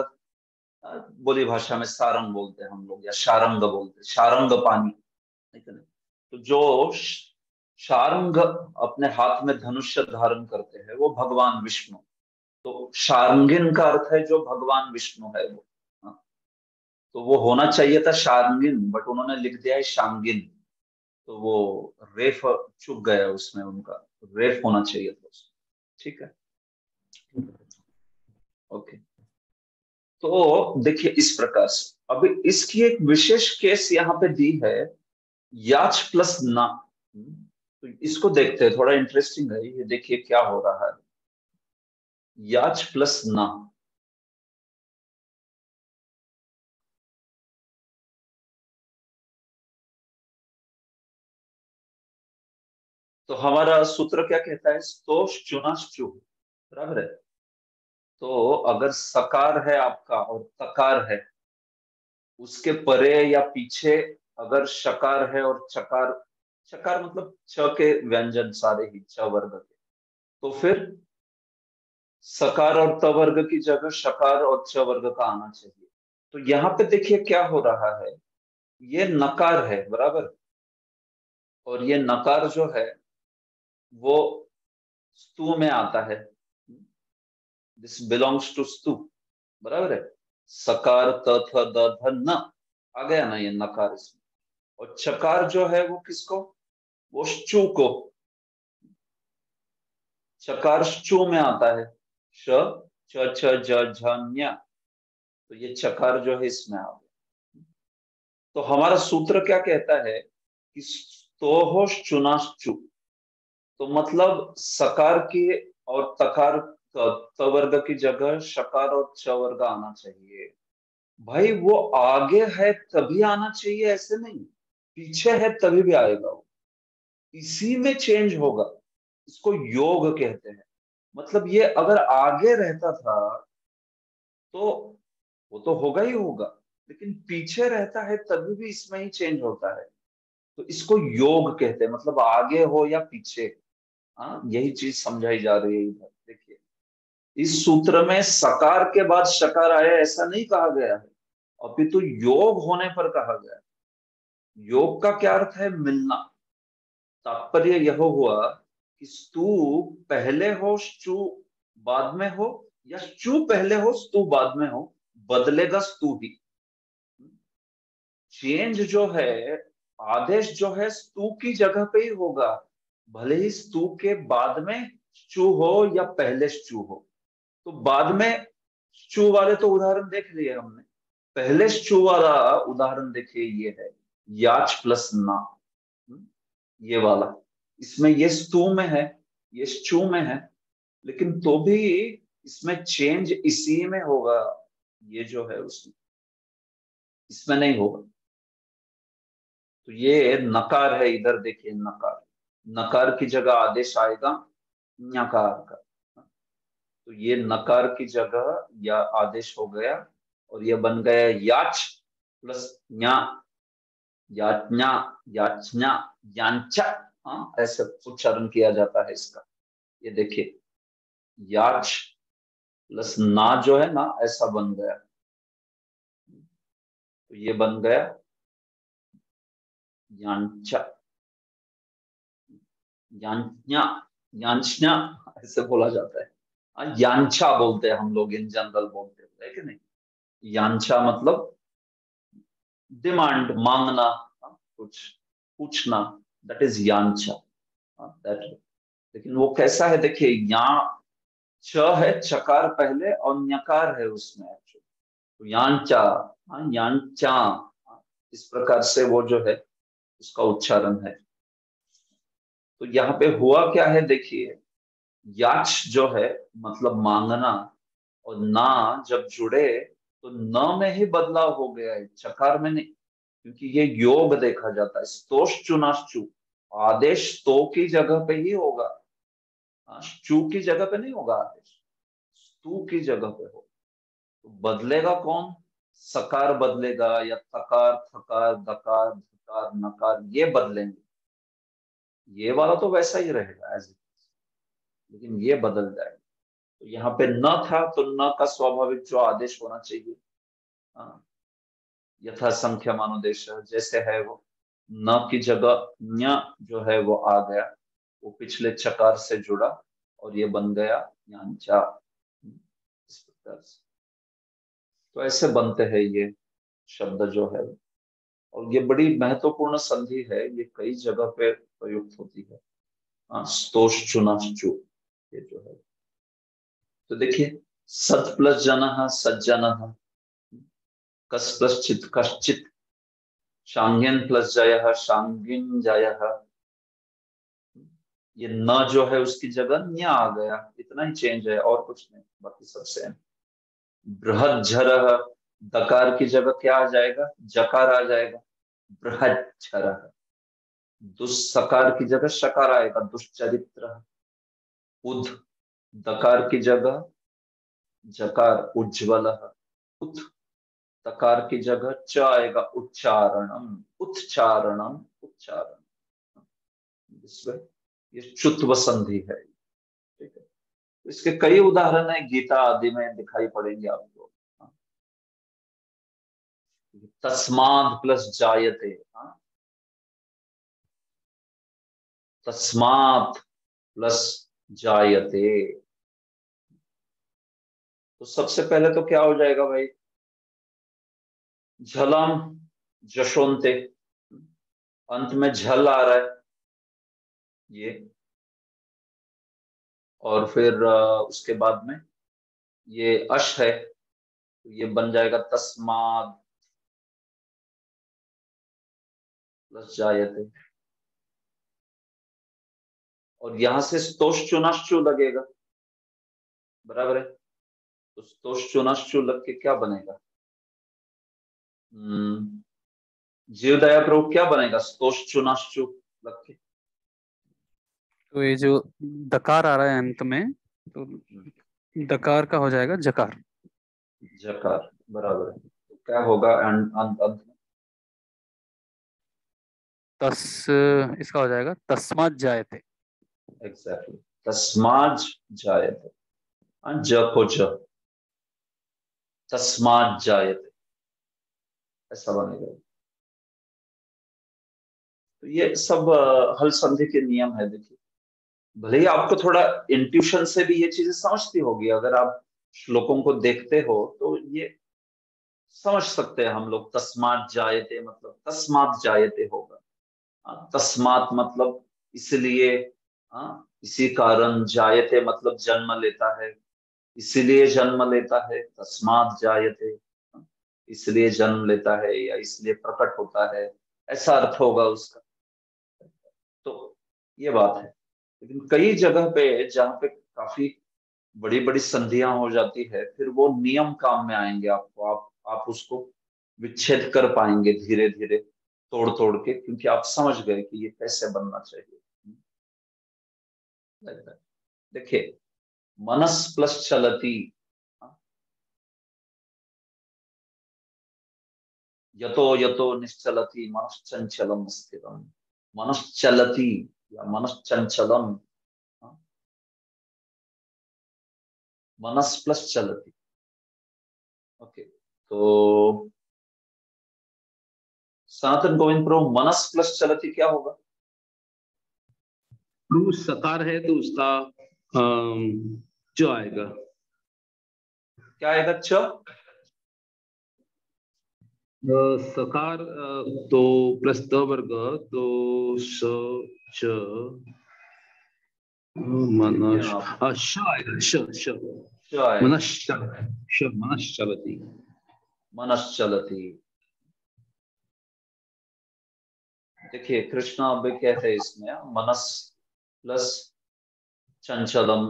बोली भाषा में सारंग बोलते हैं हम लोग, या शारंग बोलते हैं, शारंग पानी। तो जो शारंग अपने हाथ में धनुष्य धारण करते हैं वो भगवान विष्णु। तो शार्ंगिन का अर्थ है जो भगवान विष्णु है वो। तो वो होना चाहिए था शार्ंगिन, बट उन्होंने लिख दिया है शांगिन, तो वो रेफ चुक गया उसमें उनका, रेफ होना चाहिए था उसमें। ठीक है, ओके। तो देखिए इस प्रकार से अभी इसकी एक विशेष केस यहाँ पे दी है, याच प्लस ना। तो इसको देखते हैं, थोड़ा इंटरेस्टिंग है ये, देखिए क्या हो रहा है। याच प्लस ना, तो हमारा सूत्र क्या कहता है, स्तोष चुनाश्चु, बराबर है। तो अगर सकार है आपका और तकार है, उसके परे या पीछे अगर शकार है और चकार, चकार मतलब छ के व्यंजन सारे ही छ वर्ग के, तो फिर सकार और त वर्ग की जगह शकार और च वर्ग का आना चाहिए। तो यहाँ पे देखिए क्या हो रहा है, ये नकार है, बराबर, और ये नकार जो है वो स्तु में आता है, दिस बिलोंग्स टू स्तु, बराबर है। सकार त थ द ध न आ गया ना, ये नकार इसमें। और चकार जो है वो किसको, वो श्चू को, चकार श्चू में आता है, श च छ ज झ ञ, तो ये चकार जो है इसमें आ गया। तो हमारा सूत्र क्या कहता है कि स्तोहो श्चुनाश्चु, तो मतलब सकार की और तकार त वर्ग की जगह शकार और च वर्ग आना चाहिए। भाई वो आगे है तभी आना चाहिए ऐसे नहीं, पीछे है तभी भी आएगा, वो इसी में चेंज होगा, इसको योग कहते हैं। मतलब ये अगर आगे रहता था तो वो तो होगा ही होगा, लेकिन पीछे रहता है तभी भी इसमें ही चेंज होता है, तो इसको योग कहते हैं। मतलब आगे हो या पीछे, हाँ यही चीज समझाई जा रही है इधर। देखिए इस सूत्र में सकार के बाद शकार आया ऐसा नहीं कहा गया है, अपितु योग होने पर कहा गया है। योग का क्या अर्थ है, मिलना। तात्पर्य यह हुआ कि स्तु पहले हो श्चु बाद में हो, या श्चु पहले हो स्तु बाद में हो, बदलेगा स्तु ही। चेंज जो है, आदेश जो है स्तु की जगह पे ही होगा, भले ही स्तु के बाद में श्चु हो या पहले श्चु हो। तो बाद में श्चु वाले तो उदाहरण देख लिए हमने, पहले श्चु वाला उदाहरण देखिए, ये है याच प्लस ना, ये वाला, इसमें ये स्तु में है, ये श्चु में है, लेकिन तो भी इसमें चेंज इसी में होगा, ये जो है उसमें, इसमें नहीं होगा। तो ये नकार है, इधर देखिए नकार, नकार की जगह आदेश आएगा ञकार का, तो ये नकार की जगह या आदेश हो गया, और ये बन गया याच प्लस ञा, याज्ञा, याचना, यांचा, हाँ ऐसे उच्चारण किया जाता है इसका। ये देखिए याच प्लस ना जो है ना, ऐसा बन गया, तो ये बन गया यांचा, यांच्या, यांचना ऐसे बोला जाता है, यांचा बोलते हैं हम लोग, इन जनरल बोलते हैं कि नहीं। यांचा मतलब डिमांड, मांगना, कुछ पूछना, दैट इज यांचा, दैट। लेकिन वो कैसा है, देखिए यहाँ च है, चकार पहले और ञकार है उसमें, तो यांचा, यांचा, इस प्रकार से वो जो है उसका उच्चारण है। तो यहाँ पे हुआ क्या है, देखिए याच जो है मतलब मांगना, और ना जब जुड़े तो न में ही बदलाव हो गया है, चकार में नहीं, क्योंकि ये योग देखा जाता है। स्तोश्चुनाश्चु, आदेश स्तो की जगह पे ही होगा, चू की जगह पे नहीं होगा आदेश, स्तु की जगह पे हो। तो बदलेगा कौन, सकार बदलेगा, या तकार, थकार, दकार, धकार, नकार, ये बदलेंगे। ये वाला तो वैसा ही रहेगा एज इट, लेकिन ये बदल जाएगा। तो यहाँ पे न था, तो न का स्वाभाविक जो आदेश होना चाहिए, यथा संख्या मानुदेश जैसे है वो, न की जगह ञ जो है वो आ गया, वो पिछले चकार से जुड़ा और ये बन गया यांचा, इस प्रकार से। तो ऐसे बनते हैं ये शब्द जो है, और ये बड़ी महत्वपूर्ण संधि है, ये कई जगह पे प्रयुक्त होती है, स्तोश्चुनाश्चु, ये जो है। तो देखिए सत प्लस जन सज्जन, कस प्लस चित कश्चित, शांग्यन प्लस जय शांगिन जय, ये न जो है उसकी जगह न्या आ गया, इतना ही चेंज है और कुछ नहीं, बाकी सब सेम। बृहज्झर, दकार की जगह क्या आ जाएगा, जकार आ जाएगा, बृहज्झर। दुस्सकार की जगह शकार आएगा, दुश्चरित्र। उद, दकार की जगह जकार, उज्ज्वल। उत, तकार की जगह च आएगा, उच्चारणम, उच्चारणम, उच्चारण। ये चुत्व संधि है, ठीक है। इसके कई उदाहरण है, गीता आदि में दिखाई पड़ेंगे आपको। तस्माद प्लस जायते, तस्मात प्लस जायते, तो सबसे पहले तो क्या हो जाएगा भाई, झलम जशोंते, अंत में झल आ रहा है ये, और फिर उसके बाद में ये अश है, तो ये बन जाएगा तस्माद प्लस जायते, और यहां से स्तोष चुनाश्चु लगेगा, बराबर है। तो स्तोष चुनाश्चु लग के क्या बनेगा, जीवदया प्रभु क्या बनेगा स्तोष चुनाश्चु लग के?
तो ये जो दकार आ रहा है अंत में, तो दकार का हो जाएगा जकार।
जकार, बराबर है। तो क्या होगा अंत में?
इसका हो जाएगा तस्मात् जायते।
एग्जैक्टली, तस्मात् जायते, ज को ज, तस्मात् जायते, ऐसा बनेगा। तो ये सब हल संधि के नियम है। देखिए, भले ही आपको थोड़ा इंट्यूशन से भी ये चीजें समझती होगी, अगर आप श्लोकों को देखते हो तो ये समझ सकते हैं हम लोग। तस्मात् जायते मतलब तस्मात् जायते होगा, तस्मात् मतलब इसलिए, इसी कारण, जायते मतलब जन्म लेता है, इसीलिए जन्म लेता है, तस्मात् जायते इसलिए जन्म लेता है या इसलिए प्रकट होता है, ऐसा अर्थ होगा उसका। तो ये बात है। लेकिन कई जगह पे जहाँ पे काफी बड़ी बड़ी संधियां हो जाती है, फिर वो नियम काम में आएंगे आपको, आप उसको विच्छेद कर पाएंगे धीरे धीरे, तोड़ तोड़ के, क्योंकि आप समझ गए कि ये कैसे बनना चाहिए। देखिए, मनस प्लस चलती, यतो यतो निश्चलती मनश्चंचलम स्थिरम, मनश्चलती या मनश्चंचलम, मनस प्लस चलती। ओके, तो सनातन गोविंद प्रभु मनस प्लस चलती क्या होगा?
प्रभु सकार है तो उसका च आएगा।
क्या आएगा? च।
सकार तो प्लस द वर्ग, तो स च मनश श आएगा, श मनश्चलती।
मनश्चलती। देखिए, कृष्ण अब कहते हैं इसमें मनस प्लस चंचलम,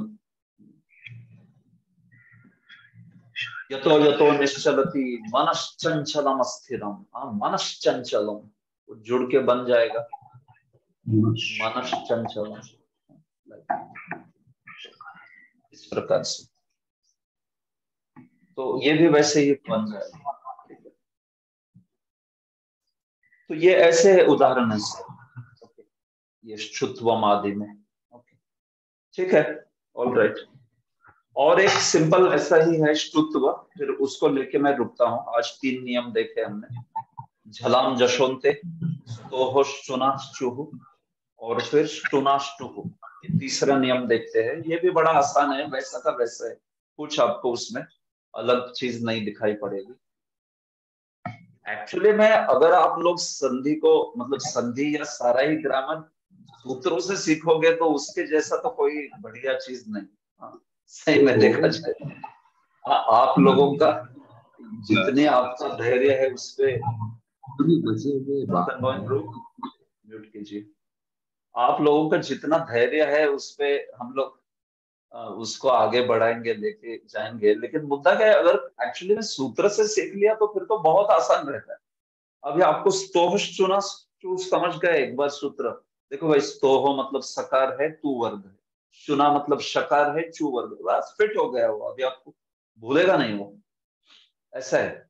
यतो यतो निश्चलती मनश्चंचलम स्थिरम, मनश्चंचलम जुड़ के बन जाएगा मनश्चंचलम, इस प्रकार से। तो ये भी वैसे ही बन जाएगा। तो ये ऐसे उदाहरण है, ये शुत्वम आदि में। ठीक है, ऑल राइट। और एक सिंपल ऐसा ही है श्रुत्व, फिर उसको लेके मैं रुकता हूं। आज 3 नियम देखे हमने, झलाम जशोंते, स्तोहोश्चुनाश्चुः और फिर श्टुनाश्टुः। ये तीसरा नियम देखते हैं। ये भी बड़ा आसान है, वैसा का वैसा है, कुछ आपको उसमें अलग चीज नहीं दिखाई पड़ेगी। एक्चुअली में अगर आप लोग संधि को, मतलब संधि या सारा ही ग्रामर सूत्रों से सीखोगे तो उसके जैसा तो कोई बढ़िया चीज नहीं। सही में देखा जाए, आप लोगों का जितने आपका धैर्य है उस पे, म्यूट कीजिए, आप लोगों का जितना धैर्य है उस पे हम लोग उसको आगे बढ़ाएंगे, लेके जाएंगे। लेकिन मुद्दा क्या है, अगर एक्चुअली में सूत्र से सीख लिया तो फिर तो बहुत आसान रहता है। अभी आपको स्तोह समझ गए एक बार सूत्र? देखो भाई, स्तोह मतलब सकार है, तू वर्ग है, चुना मतलब शकार है, चू वर्ग, बस फिट हो गया वो, अभी आपको भूलेगा नहीं वो, ऐसा है।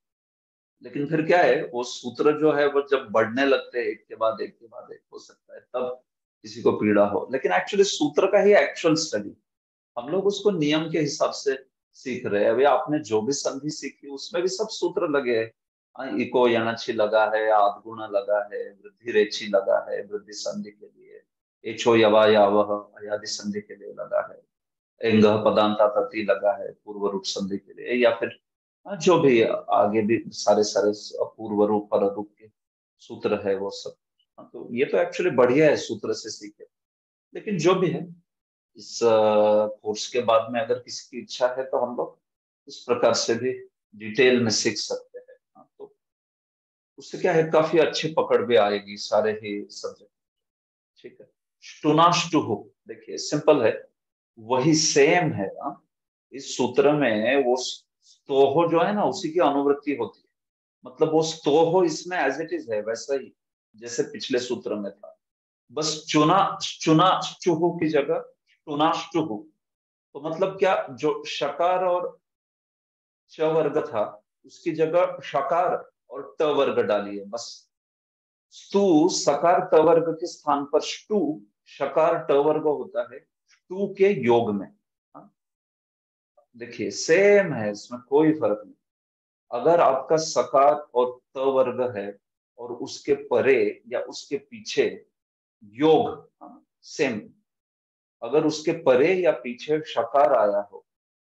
लेकिन फिर क्या है, वो सूत्र जो है वो जब बढ़ने लगते हैं एक के बाद एक के बाद एक, हो सकता है तब किसी को पीड़ा हो। लेकिन एक्चुअली सूत्र का ही एक्चुअल स्टडी, हम लोग उसको नियम के हिसाब से सीख रहे हैं। अभी आपने जो भी संधि सीखी उसमें भी सब सूत्र लगे हैं। इको यणचि लगा है, आदगुण लगा है, वृद्धि रेचि लगा है वृद्धि संधि के लिए, एचो यवा यावह अयादि संधि के लिए लगा है, एंग पदांता तति लगा है पूर्व रूप संधि के लिए, या फिर जो भी आगे भी सारे सारे पूर्व रूप पर रूप के सूत्र है वो सब। तो ये तो एक्चुअली बढ़िया है, सूत्र से सीखे। लेकिन जो भी है, इस कोर्स के बाद में अगर किसी की इच्छा है तो हम लोग इस प्रकार से भी डिटेल में सीख सकते हैं। तो उससे क्या है, काफी अच्छी पकड़ भी आएगी सारे ही सब्जेक्ट। ठीक है, स्टुनाष्टुहु देखिए सिंपल है, वही सेम है। इस सूत्र में वो स्तोह जो है ना, उसी की अनुवृत्ति होती है। मतलब वो स्तोह इसमें एज इट इज है, वैसा ही जैसे पिछले सूत्र में था। बस चुनाष्टुहु की जगह टुनाष्टुहु। तो मतलब क्या, जो शकार और च वर्ग था उसकी जगह शकार और ट वर्ग डालिए बस। स्तु सकार ट वर्ग के स्थान पर ष्टु शकार ट वर्ग होता है ष्टु के योग में। देखिए सेम है, इसमें कोई फर्क नहीं। अगर आपका सकार और त वर्ग है और उसके परे या उसके पीछे योग सेम, अगर उसके परे या पीछे शकार आया हो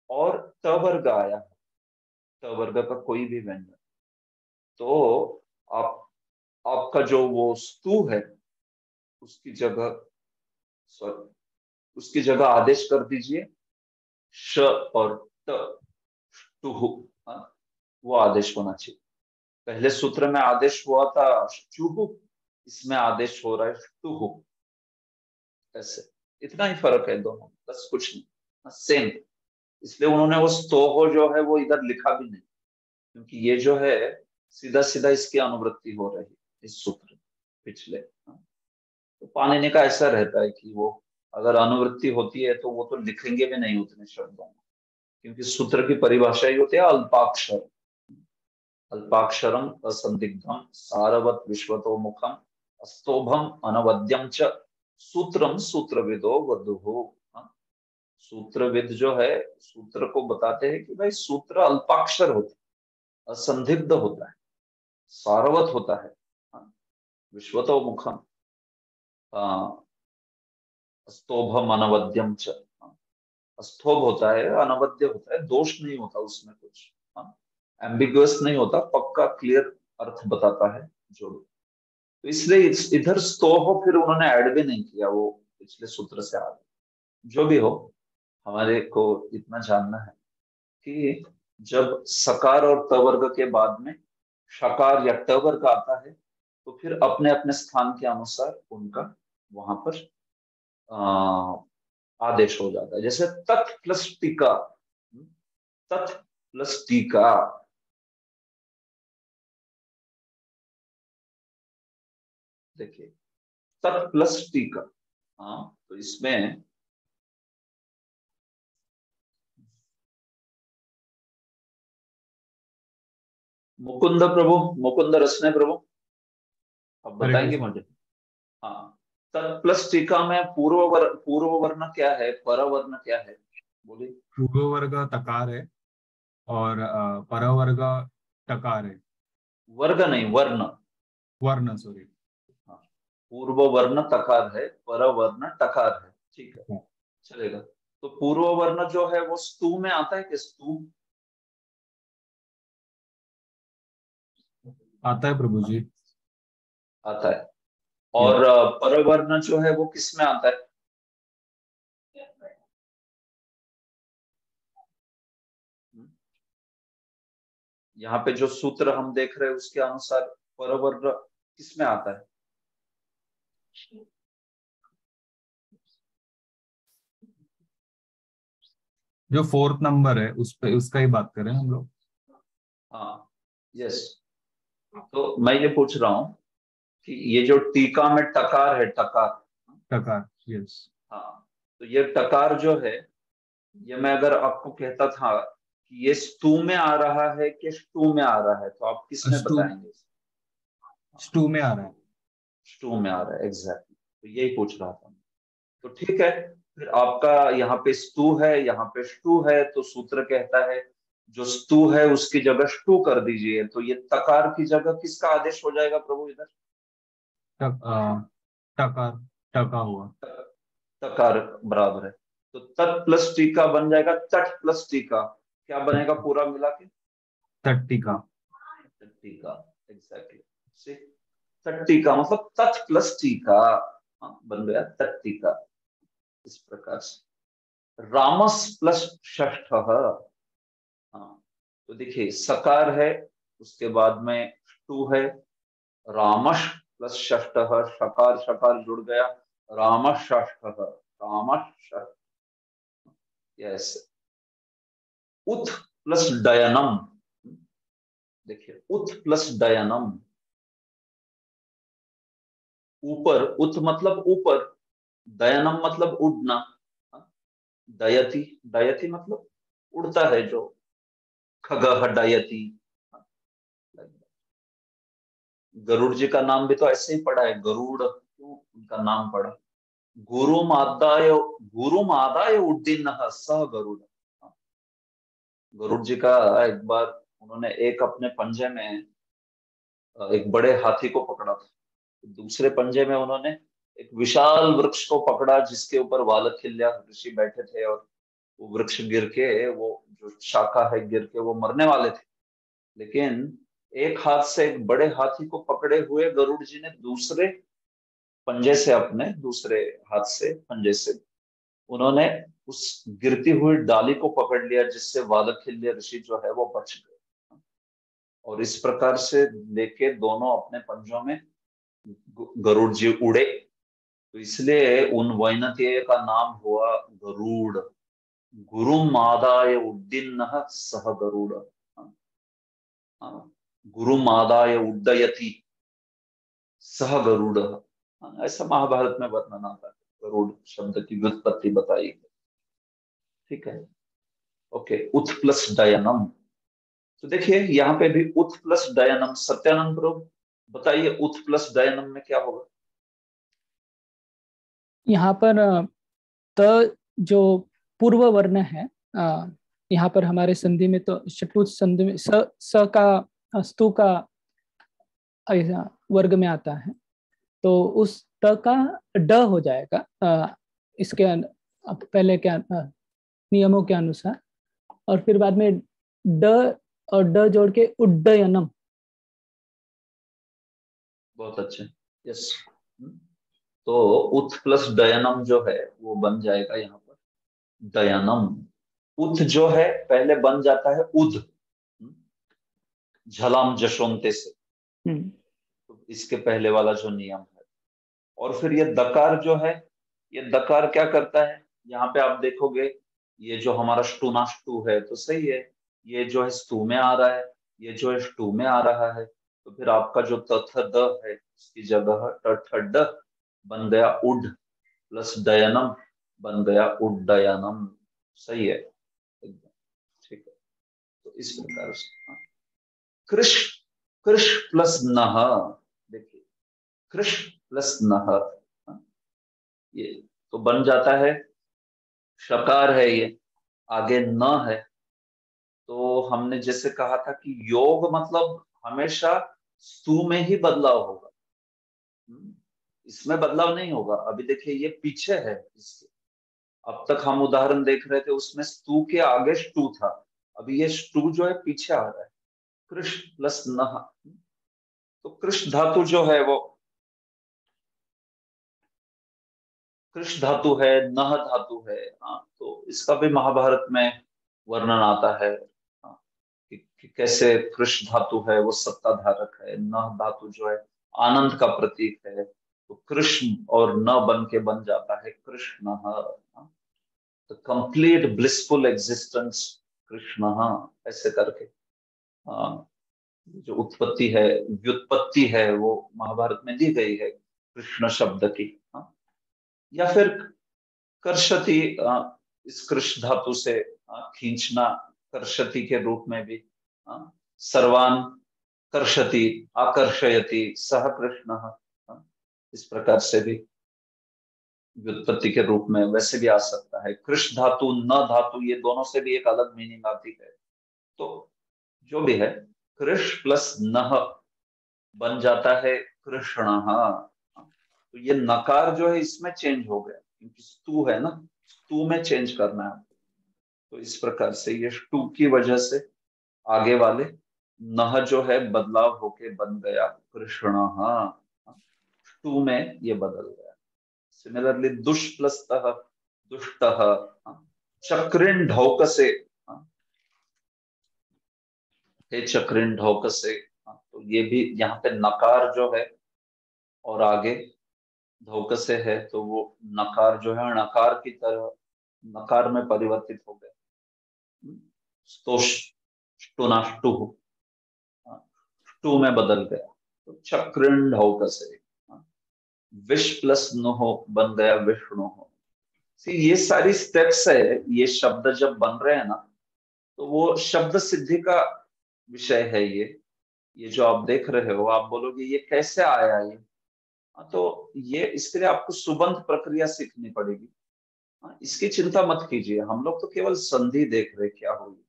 और त वर्ग आया हो, त वर्ग का कोई भी व्यंजन, तो आपका जो वो स्तु है उसकी जगह, सॉरी, उसकी जगह आदेश कर दीजिए श और त, टुहु। वो आदेश होना चाहिए। पहले सूत्र में आदेश हुआ था चुहु, इसमें आदेश हो रहा है टुहु। ऐसे इतना ही फर्क है दोनों, बस कुछ नहीं, सेम। इसलिए उन्होंने वो स्तोह जो है वो इधर लिखा भी नहीं, क्योंकि ये जो है सीधा सीधा इसकी अनुवृत्ति हो रही है इस सूत्र पिछले। तो पाणिनि का ऐसा रहता है कि वो अगर अनुवृत्ति होती है तो वो तो लिखेंगे भी नहीं उतने शब्दों में, क्योंकि सूत्र की परिभाषा ही होती है अल्पाक्षर। अल्पाक्षरम असंदिग्धम सारवत विश्वतो मुखम अस्तोभम अनवद्यम च सूत्रम सूत्रविदो वधुः। सूत्रविद जो है सूत्र को बताते हैं कि भाई सूत्र अल्पाक्षर होता है, असंदिग्ध होता है, सारवत होता है, विश्वतो मुखम स्तोभम अनवद्यम च। स्तोभ होता है, अनवद्य होता है, दोष नहीं होता उसमें कुछ, एम्बिगुअस नहीं होता, पक्का क्लियर अर्थ बताता है जो। तो इसलिए इधर स्तोभ फिर उन्होंने ऐड भी नहीं किया, वो पिछले सूत्र से आगे। जो भी हो, हमारे को इतना जानना है कि जब सकार और त वर्ग के बाद में शकार या ट वर्ग आता है तो फिर अपने अपने स्थान के अनुसार उनका वहां पर आदेश हो जाता है। जैसे तत् प्लस टीका, तत् प्लस टीका, देखिए तत् प्लस टीका। तो इसमें मुकुंद प्रभु, मुकुंद रसने प्रभु, अब बताएंगे मुझे। हाँ, तत् प्लस टीका में पूर्व वर्ण क्या है, पर वर्ण क्या है, बोलिए।
पूर्व वर्ग तकार है और पर वर्ग टकार है।
वर्ग नहीं, वर्ण,
वर्ण, सॉरी।
हाँ, पूर्व वर्ण तकार है, पर वर्ण टकार है, ठीक है, चलेगा। तो पूर्व वर्ण जो है वो स्तु में आता है कि स्तु
आता है प्रभु जी,
आता है। और परवर्ण जो है वो किस में आता है, यहाँ पे जो सूत्र हम देख रहे हैं उसके अनुसार परवर्ण किस में आता है,
जो 4th नंबर है उस पे, उसका ही बात करें हम लोग।
हाँ, यस। तो मैं ये पूछ रहा हूँ कि ये जो टीका में टकार है, टकार,
टकार, यस।
हाँ, तो ये टकार जो है, ये मैं अगर आपको कहता था कि ये स्तु में आ रहा है कि ष्टु में आ रहा है, तो आप किस में बताएंगे?
ष्टु में आ रहा है।
ष्टु में आ रहा है, एग्जैक्टली। तो यही पूछ रहा था। तो ठीक है, फिर आपका यहाँ पे स्तु है, यहाँ पे ष्टु है, तो सूत्र कहता है जो स्तु है उसकी जगह ष्टु कर दीजिए। तो ये तकार की जगह किसका आदेश हो जाएगा प्रभु इधर?
टकार, टका हुआ,
तकार बराबर है। तो तत् प्लस टीका बन जाएगा तट प्लस टीका, क्या बनेगा पूरा मिला के?
तट्टिका।
तट्टिका, एग्जैक्टली। तट्टिका मतलब तत् प्लस टीका, बन गया तट्टिका। इस प्रकार से रामस प्लस षष्ठ, हाँ तो देखिए सकार है, उसके बाद में टू है, रामश प्लस षष्ठ, शकार शकार जुड़ गया, रामश षष्ठ, रामश षष्ठ। यस, उथ प्लस डयनम, देखिए उथ प्लस डयनम, ऊपर, उथ मतलब ऊपर, डयनम मतलब उड़ना, डयति, डयति मतलब उड़ता है जो, खगः डयति। गरुड़ जी का नाम भी तो ऐसे ही पड़ा है, गरुड़ क्यों उनका नाम पड़ा? गुरुमादाय उड्डीनः सह गरुड़। गरुड़ जी का एक बार उन्होंने एक अपने पंजे में एक बड़े हाथी को पकड़ा था, दूसरे पंजे में उन्होंने एक विशाल वृक्ष को पकड़ा जिसके ऊपर वालखिल्य ऋषि बैठे थे, और वो वृक्ष गिर के, वो जो शाखा है गिर के वो मरने वाले थे, लेकिन एक हाथ से एक बड़े हाथी को पकड़े हुए गरुड़ जी ने दूसरे पंजे से, अपने दूसरे हाथ से पंजे से उन्होंने उस गिरती हुई डाली को पकड़ लिया, जिससे वालखिल्य ऋषि जो है वो बच गए। और इस प्रकार से लेके दोनों अपने पंजों में गरुड़ जी उड़े, तो इसलिए उन वैनतेय का नाम हुआ गरुड़। गुरुमादाय उड्डीनः सह गरुड़, गुरुमादाय उड्डयति सह गरुड़, ऐसा महाभारत में वर्णन आता है, गरुड़ शब्द की व्युत्पत्ति बताई है। ठीक है, ओके। उथ प्लस डयनम, तो देखिए यहाँ पे भी उथ प्लस डयनम। सत्यानंद प्रभु बताइए उथ प्लस डयनम में क्या होगा?
यहाँ पर त जो पूर्व वर्ण है, यहाँ पर हमारे संधि में तो षट्भुज संधि में स का स्तु का वर्ग में आता है, तो उस त का ड हो जाएगा इसके पहले के नियमों के अनुसार, और फिर बाद में ड और ड जोड़ के उड्डयनम।
बहुत अच्छे, यस। तो उथ प्लस डयनम जो है वो बन जाएगा यहाँ पर डयनम। उथ जो है पहले बन जाता है उद, झलाम जशोंते से, तो इसके पहले वाला जो नियम है। और फिर ये दकार जो है, ये दकार क्या करता है, यहाँ पे आप देखोगे ये जो हमारा स्टूनाष्टू है तो सही है, ये जो है स्तू में आ रहा है, ये जो है स्टू में आ रहा है, तो फिर आपका जो तथ द है उसकी जगह ट ड बन गया उड, प्लस डयनम बन गया उड्डयनम। सही है, ठीक है। तो इस प्रकार से कृष, कृष प्लस नह, देखिए कृष प्लस नह, ये तो बन जाता है, शकार है ये, आगे न है, तो हमने जैसे कहा था कि योग मतलब हमेशा स्तु में ही बदलाव होगा, इसमें बदलाव नहीं होगा। अभी देखिए ये पीछे है इसके, अब तक हम उदाहरण देख रहे थे उसमें स्तु के आगे स्टू था, अभी ये स्टू जो है पीछे आ रहा है, कृष प्लस नह। तो कृष धातु जो है वो कृष धातु है, नह धातु है, तो इसका भी महाभारत में वर्णन आता है कि कैसे कृष धातु है वो सत्ता धारक है, नह धातु जो है आनंद का प्रतीक है, तो कृष्ण और न बन के बन जाता है Krishna, the complete blissful existence Krishna, ऐसे करके जो उत्पत्ति है, व्युत्पत्ति है वो महाभारत में दी गई है कृष्ण शब्द की। या फिर कर्षति, इस कृष धातु से खींचना, कर्षति के रूप में भी, सर्वान कर्षति आकर्षयति सह कृष्ण, इस प्रकार से भी व्युत्पत्ति के रूप में वैसे भी आ सकता है। कृष धातु न धातु ये दोनों से भी एक अलग मीनिंग आती है। तो जो भी है कृष प्लस नह बन जाता है कृष्ण, तो ये नकार जो है इसमें चेंज हो गया क्योंकि स्तु है ना, टू में चेंज करना है। तो इस प्रकार से ये टू की वजह से आगे वाले नह जो है बदलाव होके बन गया कृष्ण, टू में ये बदल गया। सिमिलरली दुष प्लस तह दुष्ट, चक्रिन ढौक से, हे चक्रिन ढौक से, तो ये भी यहाँ पे नकार जो है और आगे धौक से है, तो वो नकार जो है णकार की तरह नकार में परिवर्तित हो गया। टू में बदल गया, तो चक्रिन ढौक से विष प्लस नुहो बन गया विष्णु हो। ये सारी स्टेप्स है, ये शब्द जब बन रहे हैं ना, तो वो शब्द सिद्धि का विषय है। ये जो आप देख रहे हो, आप बोलोगे ये कैसे आया ये, तो ये इसके लिए आपको सुबंध प्रक्रिया सीखनी पड़ेगी। इसकी चिंता मत कीजिए, हम लोग तो केवल संधि देख रहे क्या हुई।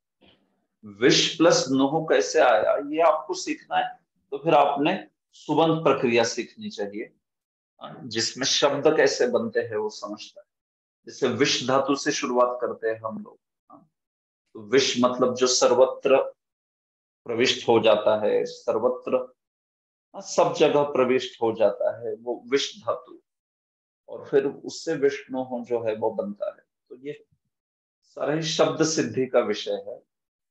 विष प्लस नुह कैसे आया ये आपको सीखना है, तो फिर आपने सुबंध प्रक्रिया सीखनी चाहिए, जिसमें शब्द कैसे बनते हैं वो समझता है। जैसे विष धातु से शुरुआत करते हैं हम लोग, तो विष मतलब जो सर्वत्र प्रविष्ट हो जाता है, सर्वत्र सब जगह प्रविष्ट हो जाता है, वो विष धातु, और फिर उससे विष्णु हो जो है वो बनता है। तो ये सारा ही शब्द सिद्धि का विषय है,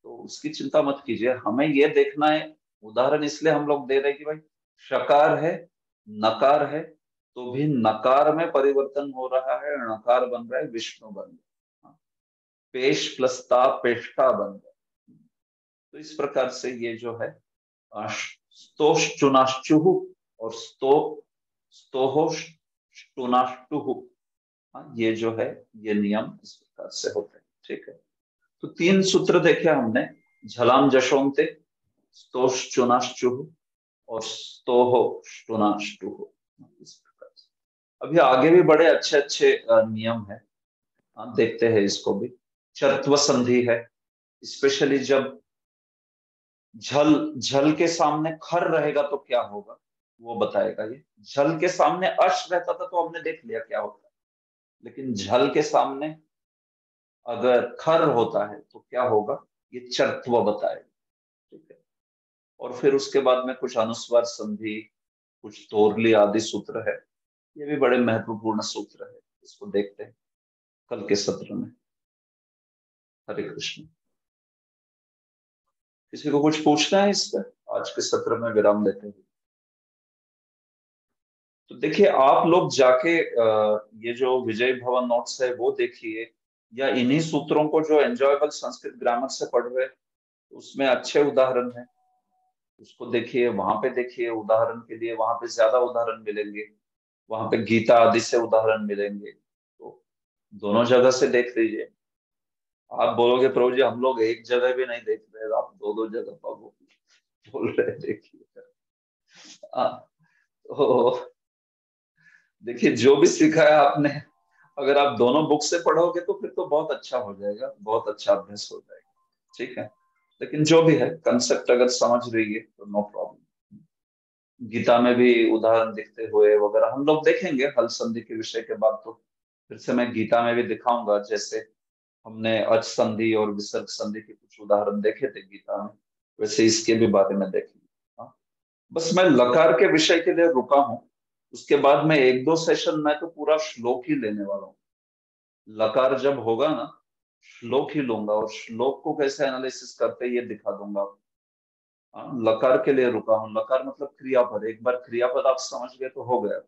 तो उसकी चिंता मत कीजिए। हमें ये देखना है, उदाहरण इसलिए हम लोग दे रहे हैं कि भाई शकार है, नकार है, तो भी नकार में परिवर्तन हो रहा है, णकार बन रहा है, विष्णु बन गया, पेश प्लस ता पेष्टा बन गया। तो इस प्रकार से ये जो है स्तोश्चुनाश्चुः और स्तोहोश्चुनाष्टुः, ये जो है ये नियम इस प्रकार से होते हैं। ठीक है, तो 3 सूत्र देखे हमने, झलाम जशोंते, स्तोश्चुनाश्चुः और स्तोहोश्चुनाष्टुः। इस प्रकार से अभी आगे भी बड़े अच्छे अच्छे नियम है, देखते हैं इसको भी। चत्व संधि है, स्पेशली जब झल के सामने खर रहेगा तो क्या होगा वो बताएगा। ये झल के सामने अश रहता था तो हमने देख लिया क्या होता है, लेकिन झल के सामने अगर खर होता है तो क्या होगा, ये चत्व बताएगा। ठीक है, और फिर उसके बाद में कुछ अनुस्वार संधि, कुछ तोरली आदि सूत्र है, ये भी बड़े महत्वपूर्ण सूत्र है, इसको देखते हैं कल के सत्र में। हरे कृष्ण। किसी को कुछ पूछना है इस पर? आज के सत्र में विराम देते हैं। तो देखिए, आप लोग जाके ये जो विजय भवन नोट्स है वो देखिए, या इन्हीं सूत्रों को जो एंजॉयबल संस्कृत ग्रामर से पढ़ रहे हैं उसमें अच्छे उदाहरण है, उसको देखिए, वहां पे देखिए उदाहरण के लिए, वहां पे ज्यादा उदाहरण मिलेंगे, वहां पे गीता आदि से उदाहरण मिलेंगे, तो दोनों जगह से देख लीजिए। आप बोलोगे प्रभु जी हम लोग एक जगह भी नहीं देख रहे, आप दो जगह बोल रहे, देखिए। तो देखिए, जो भी सीखा है आपने, अगर आप दोनों बुक से पढ़ोगे तो फिर तो बहुत अच्छा हो जाएगा, बहुत अच्छा अभ्यास हो जाएगा। ठीक है, लेकिन जो भी है कंसेप्ट अगर समझ रही है तो नो प्रॉब्लम। गीता में भी उदाहरण दिखते हुए वगैरह हम लोग देखेंगे हल संधि के विषय के बाद, तो फिर से मैं गीता में भी दिखाऊंगा। जैसे हमने अच संधि और विसर्ग संधि के कुछ उदाहरण देखे थे गीता में, वैसे इसके भी बारे में देखेंगे। बस मैं लकार के विषय के लिए रुका हूं, उसके बाद में 1-2 सेशन में तो पूरा श्लोक ही लेने वाला हूँ। लकार जब होगा ना, श्लोक ही लूंगा, और श्लोक को कैसे एनालिसिस करते ये दिखा दूंगा। लकार के लिए रुका हूँ। लकार मतलब क्रियापद। एक बार क्रियापद आप समझ गए तो हो गया,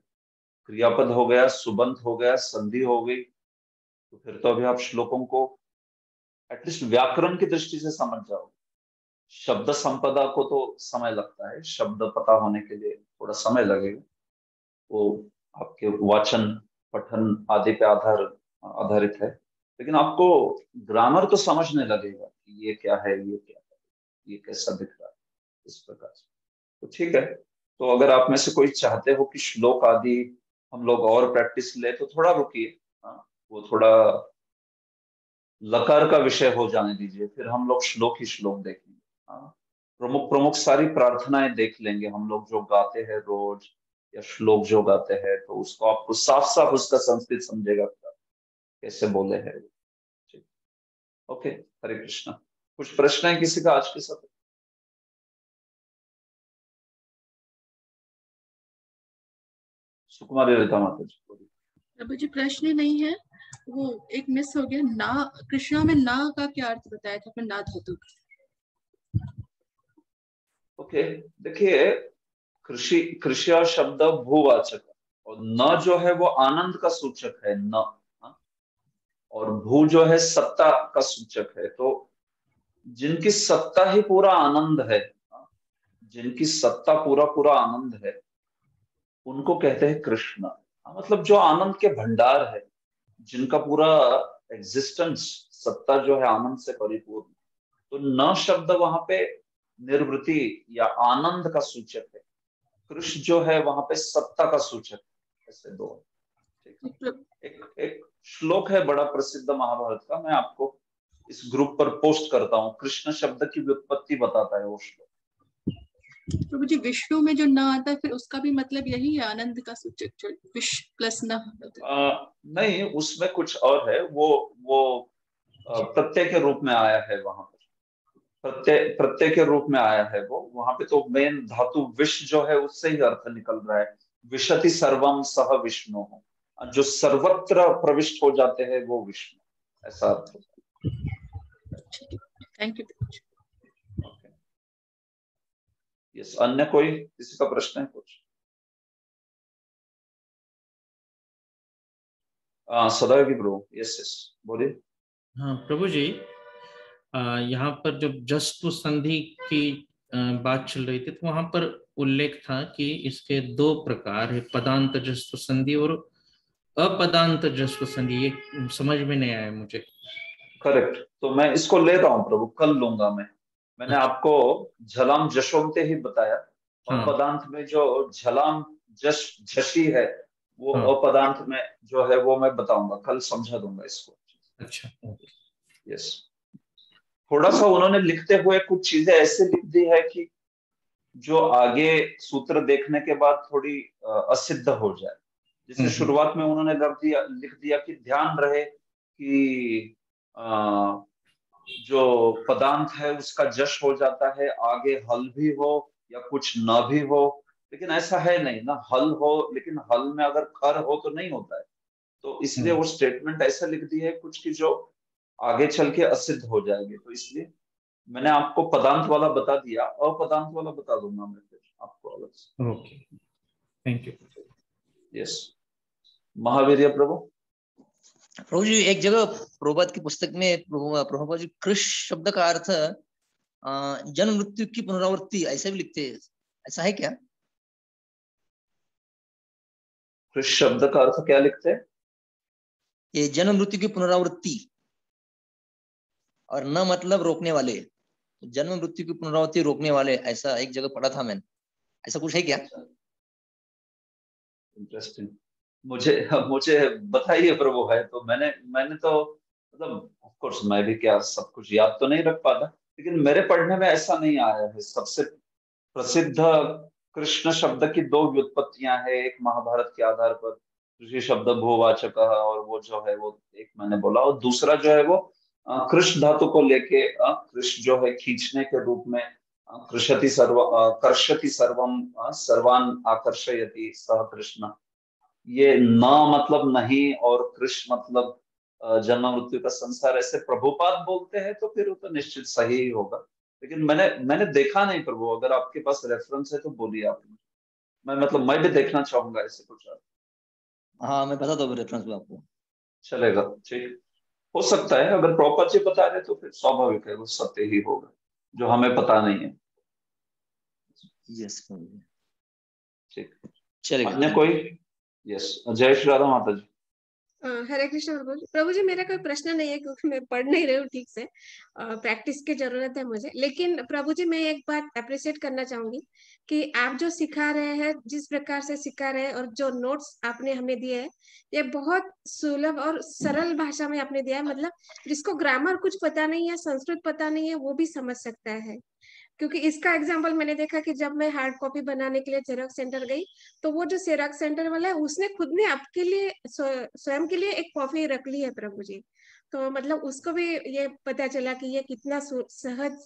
क्रियापद हो गया, सुबंत हो गया, संधि हो गई, तो फिर तो अभी आप श्लोकों को एटलीस्ट व्याकरण की दृष्टि से समझ जाओ। शब्द संपदा को तो समय लगता है, शब्द पता होने के लिए थोड़ा समय लगेगा, वो आपके वाचन पठन आदि पे आधारित है, लेकिन आपको ग्रामर तो समझने लगेगा कि ये क्या है, ये क्या है, ये कैसा दिख रहा है, इस प्रकार से। तो ठीक है, तो अगर आप में से कोई चाहते हो कि श्लोक आदि हम लोग और प्रैक्टिस ले तो थोड़ा रुकिए, वो थोड़ा लकार का विषय हो जाने दीजिए, फिर हम लोग श्लोक ही श्लोक देखेंगे। प्रमुख प्रमुख सारी प्रार्थनाएं देख लेंगे हम लोग, जो गाते हैं रोज या श्लोक जो गाते हैं, तो उसको आपको साफ साफ उसका संस्कृत समझेगा। कैसे बोले हैं। ठीक, ओके, हरे कृष्णा। कुछ प्रश्न है किसी का आज के साथ? सुकुमारी ललिता माता जी बोलिए।
प्रभु जी प्रश्न नहीं है, वो एक मिस हो गया। ना कृष्णा में ना का क्या अर्थ बताया था आपने? ना धातु।
ओके, देखिए कृषि शब्द भूवाचक और न जो है वो आनंद का सूचक है न, और भू जो है सत्ता का सूचक है। तो जिनकी सत्ता ही पूरा आनंद है, जिनकी सत्ता पूरा पूरा आनंद है, उनको कहते हैं कृष्ण। मतलब जो आनंद के भंडार है, जिनका पूरा एग्जिस्टेंस सत्ता जो है आनंद से परिपूर्ण। तो न शब्द वहां पे निर्वृति या आनंद का सूचक है, कृष्ण जो है वहां पे सत्ता का सूचक है। ऐसे दो। एक श्लोक है बड़ा प्रसिद्ध महाभारत का, मैं आपको इस ग्रुप पर पोस्ट करता हूँ। कृष्ण शब्द की व्युत्पत्ति बताता है वो श्लोक।
प्रभु जी विष्णु में जो न आता है, फिर उसका भी मतलब यही है, आनंद का सूचक, जो विश्व प्लस न।
नहीं, उसमें कुछ और है। वो प्रत्यय के रूप में आया है वहां पर, प्रत्यय के रूप में आया है वो वहां पे। तो मेन धातु विष जो है उससे ही अर्थ निकल रहा है, विशति सर्वम सह विष्णु, जो सर्वत्र प्रविष्ट हो जाते हैं वो विष्णु, ऐसा अर्थ होता है।
Thank you.
यस, अन्य कोई किसी का प्रश्न है कुछ? सदायोगी ब्रो, यस यस बोलिए।
हाँ प्रभु जी, यहाँ पर जब जस्व संधि की बात चल रही थी तो वहां पर उल्लेख था कि इसके दो प्रकार है, पदांत जस्व संधि और अपदांत जस्व संधि। ये समझ में नहीं आया मुझे।
करेक्ट, तो मैं इसको ले रहा हूँ प्रभु, कल लूंगा मैं। मैंने आपको झलाम जशोमते ही बताया, और अपदांत में जो झलाम झशी है वो अपदांत में जो है वो मैं बताऊंगा, कल समझा दूंगा इसको।
अच्छा,
यस। थोड़ा सा उन्होंने लिखते हुए कुछ चीजें ऐसे लिख दी है कि जो आगे सूत्र देखने के बाद थोड़ी असिद्ध हो जाए। जैसे शुरुआत में उन्होंने लिख दिया कि ध्यान रहे कि जो पदांत है उसका जश हो जाता है, आगे हल भी हो या कुछ न भी हो। लेकिन ऐसा है नहीं ना, हल हो लेकिन हल में अगर खर हो तो नहीं होता है। तो इसलिए वो स्टेटमेंट ऐसा लिख दी है कुछ की जो आगे चल के असिद्ध हो जाएंगे। तो इसलिए मैंने आपको पदांत वाला बता दिया, अपदांत वाला बता दूंगा मैं फिर आपको अलग से।
Okay, thank you.
Yes, Mahavir Prabhu.
Prabhu ji एक जगह प्रभुपाद की पुस्तक में प्रभुपाद जी कृष शब्द का अर्थ जन्म मृत्यु की पुनरावृत्ति ऐसे भी लिखते हैं, ऐसा है क्या?
कृष शब्द का अर्थ क्या लिखते हैं?
ये जन्म मृत्यु की पुनरावृत्ति, और न मतलब रोकने वाले, जन्म मृत्यु की पुनरावृत्ति रोकने वाले, ऐसा एक जगह पढ़ा था मैंने। ऐसा कुछ है क्या?
इंटरेस्टिंग, मुझे बताइए प्रभु। है तो मैंने तो मतलब ऑफ कोर्स मैं भी क्या सब कुछ याद तो नहीं रख पाता, लेकिन मेरे पढ़ने में ऐसा नहीं आया है। सबसे प्रसिद्ध कृष्ण शब्द की दो व्युत्पत्तियां हैं, एक महाभारत के आधार पर कृषि शब्द भूवाचक, और वो जो है वो एक मैंने बोला, और दूसरा जो है वो कृष्ण धातु को लेके कृष्ण जो है खींचने के रूप में कृषति कर्षति सर्वम सर्वान आकर्षयति सह कृष्ण। ये न मतलब नहीं और कृष्ण मतलब जन्म मृत्यु का संसार, ऐसे प्रभुपाद बोलते हैं तो फिर वो तो निश्चित सही ही होगा। लेकिन मैंने देखा नहीं प्रभु, अगर आपके पास रेफरेंस है तो बोलिए आप। मैं भी देखना चाहूंगा ऐसे कुछ।
हाँ मैं बता दूंगा रेफरेंस में आपको।
चलेगा, ठीक हो सकता है। अगर प्रॉपर जी बता रहे तो फिर स्वाभाविक है वो सत्य ही होगा, जो हमें पता नहीं है।
यस
ठीक,
चलेगा।
अन्य कोई? यस, जय श्री राधा माता जी।
हरे कृष्ण प्रभु जी, मेरा कोई प्रश्न नहीं है क्योंकि मैं पढ़ नहीं रही हूँ ठीक से, प्रैक्टिस की जरूरत है मुझे। लेकिन प्रभु जी मैं एक बात अप्रिशिएट करना चाहूंगी कि आप जो सिखा रहे हैं, जिस प्रकार से सिखा रहे हैं, और जो नोट्स आपने हमें दिए हैं, ये बहुत सुलभ और सरल भाषा में आपने दिया है। मतलब जिसको ग्रामर कुछ पता नहीं है, संस्कृत पता नहीं है, वो भी समझ सकता है। क्योंकि इसका एग्जाम्पल मैंने देखा कि जब मैं हार्ड कॉपी बनाने के लिए जेरॉक्स सेंटर गई, तो वो जो जेरॉक्स सेंटर वाला है उसने खुद ने आपके लिए स्वयं के लिए एक कॉपी रख ली है प्रभु जी। तो मतलब उसको भी ये पता चला कि ये कितना सहज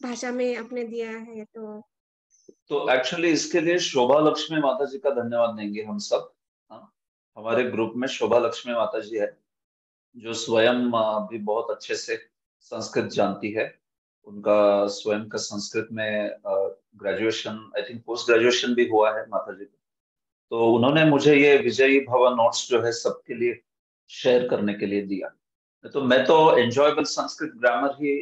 भाषा में आपने दिया है।
तो एक्चुअली इसके लिए शोभा लक्ष्मी माता जी का धन्यवाद देंगे हम सब। हाँ, हमारे ग्रुप में शोभा लक्ष्मी माता जी है जो स्वयं भी बहुत अच्छे से संस्कृत जानती है। उनका स्वयं का संस्कृत में graduation, I think post graduation भी हुआ है माता जी को। तो उन्होंने मुझे ये विजयी भव नोट्स जो है सबके लिए शेयर करने के लिए दिया। तो मैं तो एंजॉयबल संस्कृत ग्रामर ही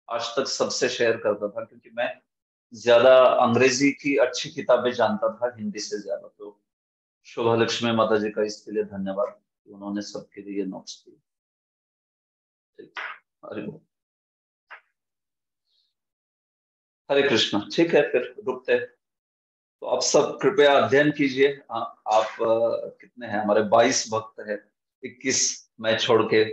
आज तक सबसे शेयर करता था, क्योंकि मैं ज्यादा अंग्रेजी की अच्छी किताबें जानता था हिंदी से ज्यादा। तो शोभा लक्ष्मी माता जी का इसके लिए धन्यवाद, उन्होंने सबके लिए नोट्स दिए। हरे हरे कृष्ण। ठीक है, फिर रुकते हैं। तो आप सब कृपया अध्ययन कीजिए। आप कितने हैं हमारे? 22 भक्त है, 21 मैं छोड़ के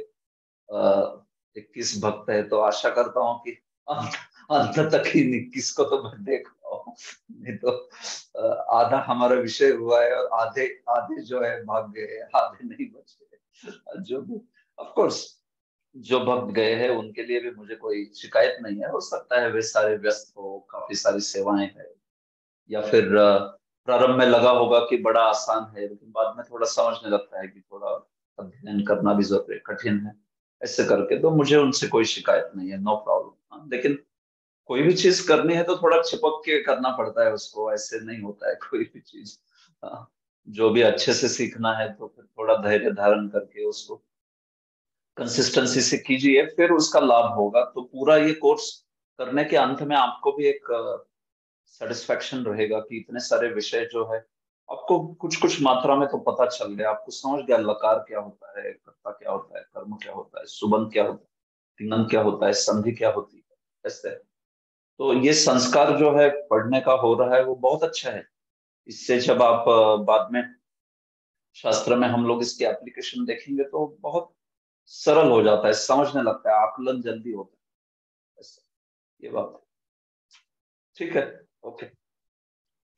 21 भक्त है। तो आशा करता हूँ कि अंत तक ही 21 को तो मैं देख पाऊँ। नहीं तो आधा हमारा विषय हुआ है और आधे आधे जो है भाग गए, आधे नहीं बचे। जो भी ऑफ कोर्स जो भक्त गए हैं उनके लिए भी मुझे कोई शिकायत नहीं है। हो सकता है वे सारे व्यस्त हो, काफी सारी सेवाएं हैं, या फिर प्रारंभ में लगा होगा कि बड़ा आसान है, लेकिन बाद में थोड़ा समझने लगता है कि थोड़ा अध्ययन करना भी जरूरी, कठिन है, ऐसे करके। तो मुझे उनसे कोई शिकायत नहीं है, नो प्रॉब्लम। लेकिन कोई भी चीज करनी है तो थोड़ा चिपक के करना पड़ता है उसको, ऐसे नहीं होता है कोई भी चीज। जो भी अच्छे से सीखना है तो फिर थोड़ा धैर्य धारण करके उसको कंसिस्टेंसी से कीजिए, फिर उसका लाभ होगा। तो पूरा ये कोर्स करने के अंत में आपको भी एक सेटिस्फेक्शन रहेगा कि इतने सारे विषय जो है आपको कुछ कुछ मात्रा में तो पता चल गया, आपको समझ गया लकार क्या होता है, कर्ता क्या होता है, कर्म क्या होता है, सुबंध क्या होता है, तिङन क्या होता है, संधि क्या होती है, ऐसे। तो ये संस्कार जो है पढ़ने का हो रहा है वो बहुत अच्छा है। इससे जब आप बाद में शास्त्र में हम लोग इसकी एप्लीकेशन देखेंगे तो बहुत सरल हो जाता है, समझने लगता है, आकलन जल्दी होता है, ऐसा ये बात है। ठीक है, ओके।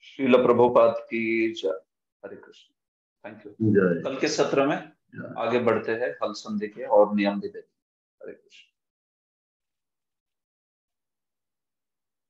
श्रील प्रभुपाद की जय। हरे कृष्ण। Thank you. कल के सत्र में आगे बढ़ते हैं, हल संधि के और नियम भी देखें। हरे कृष्ण।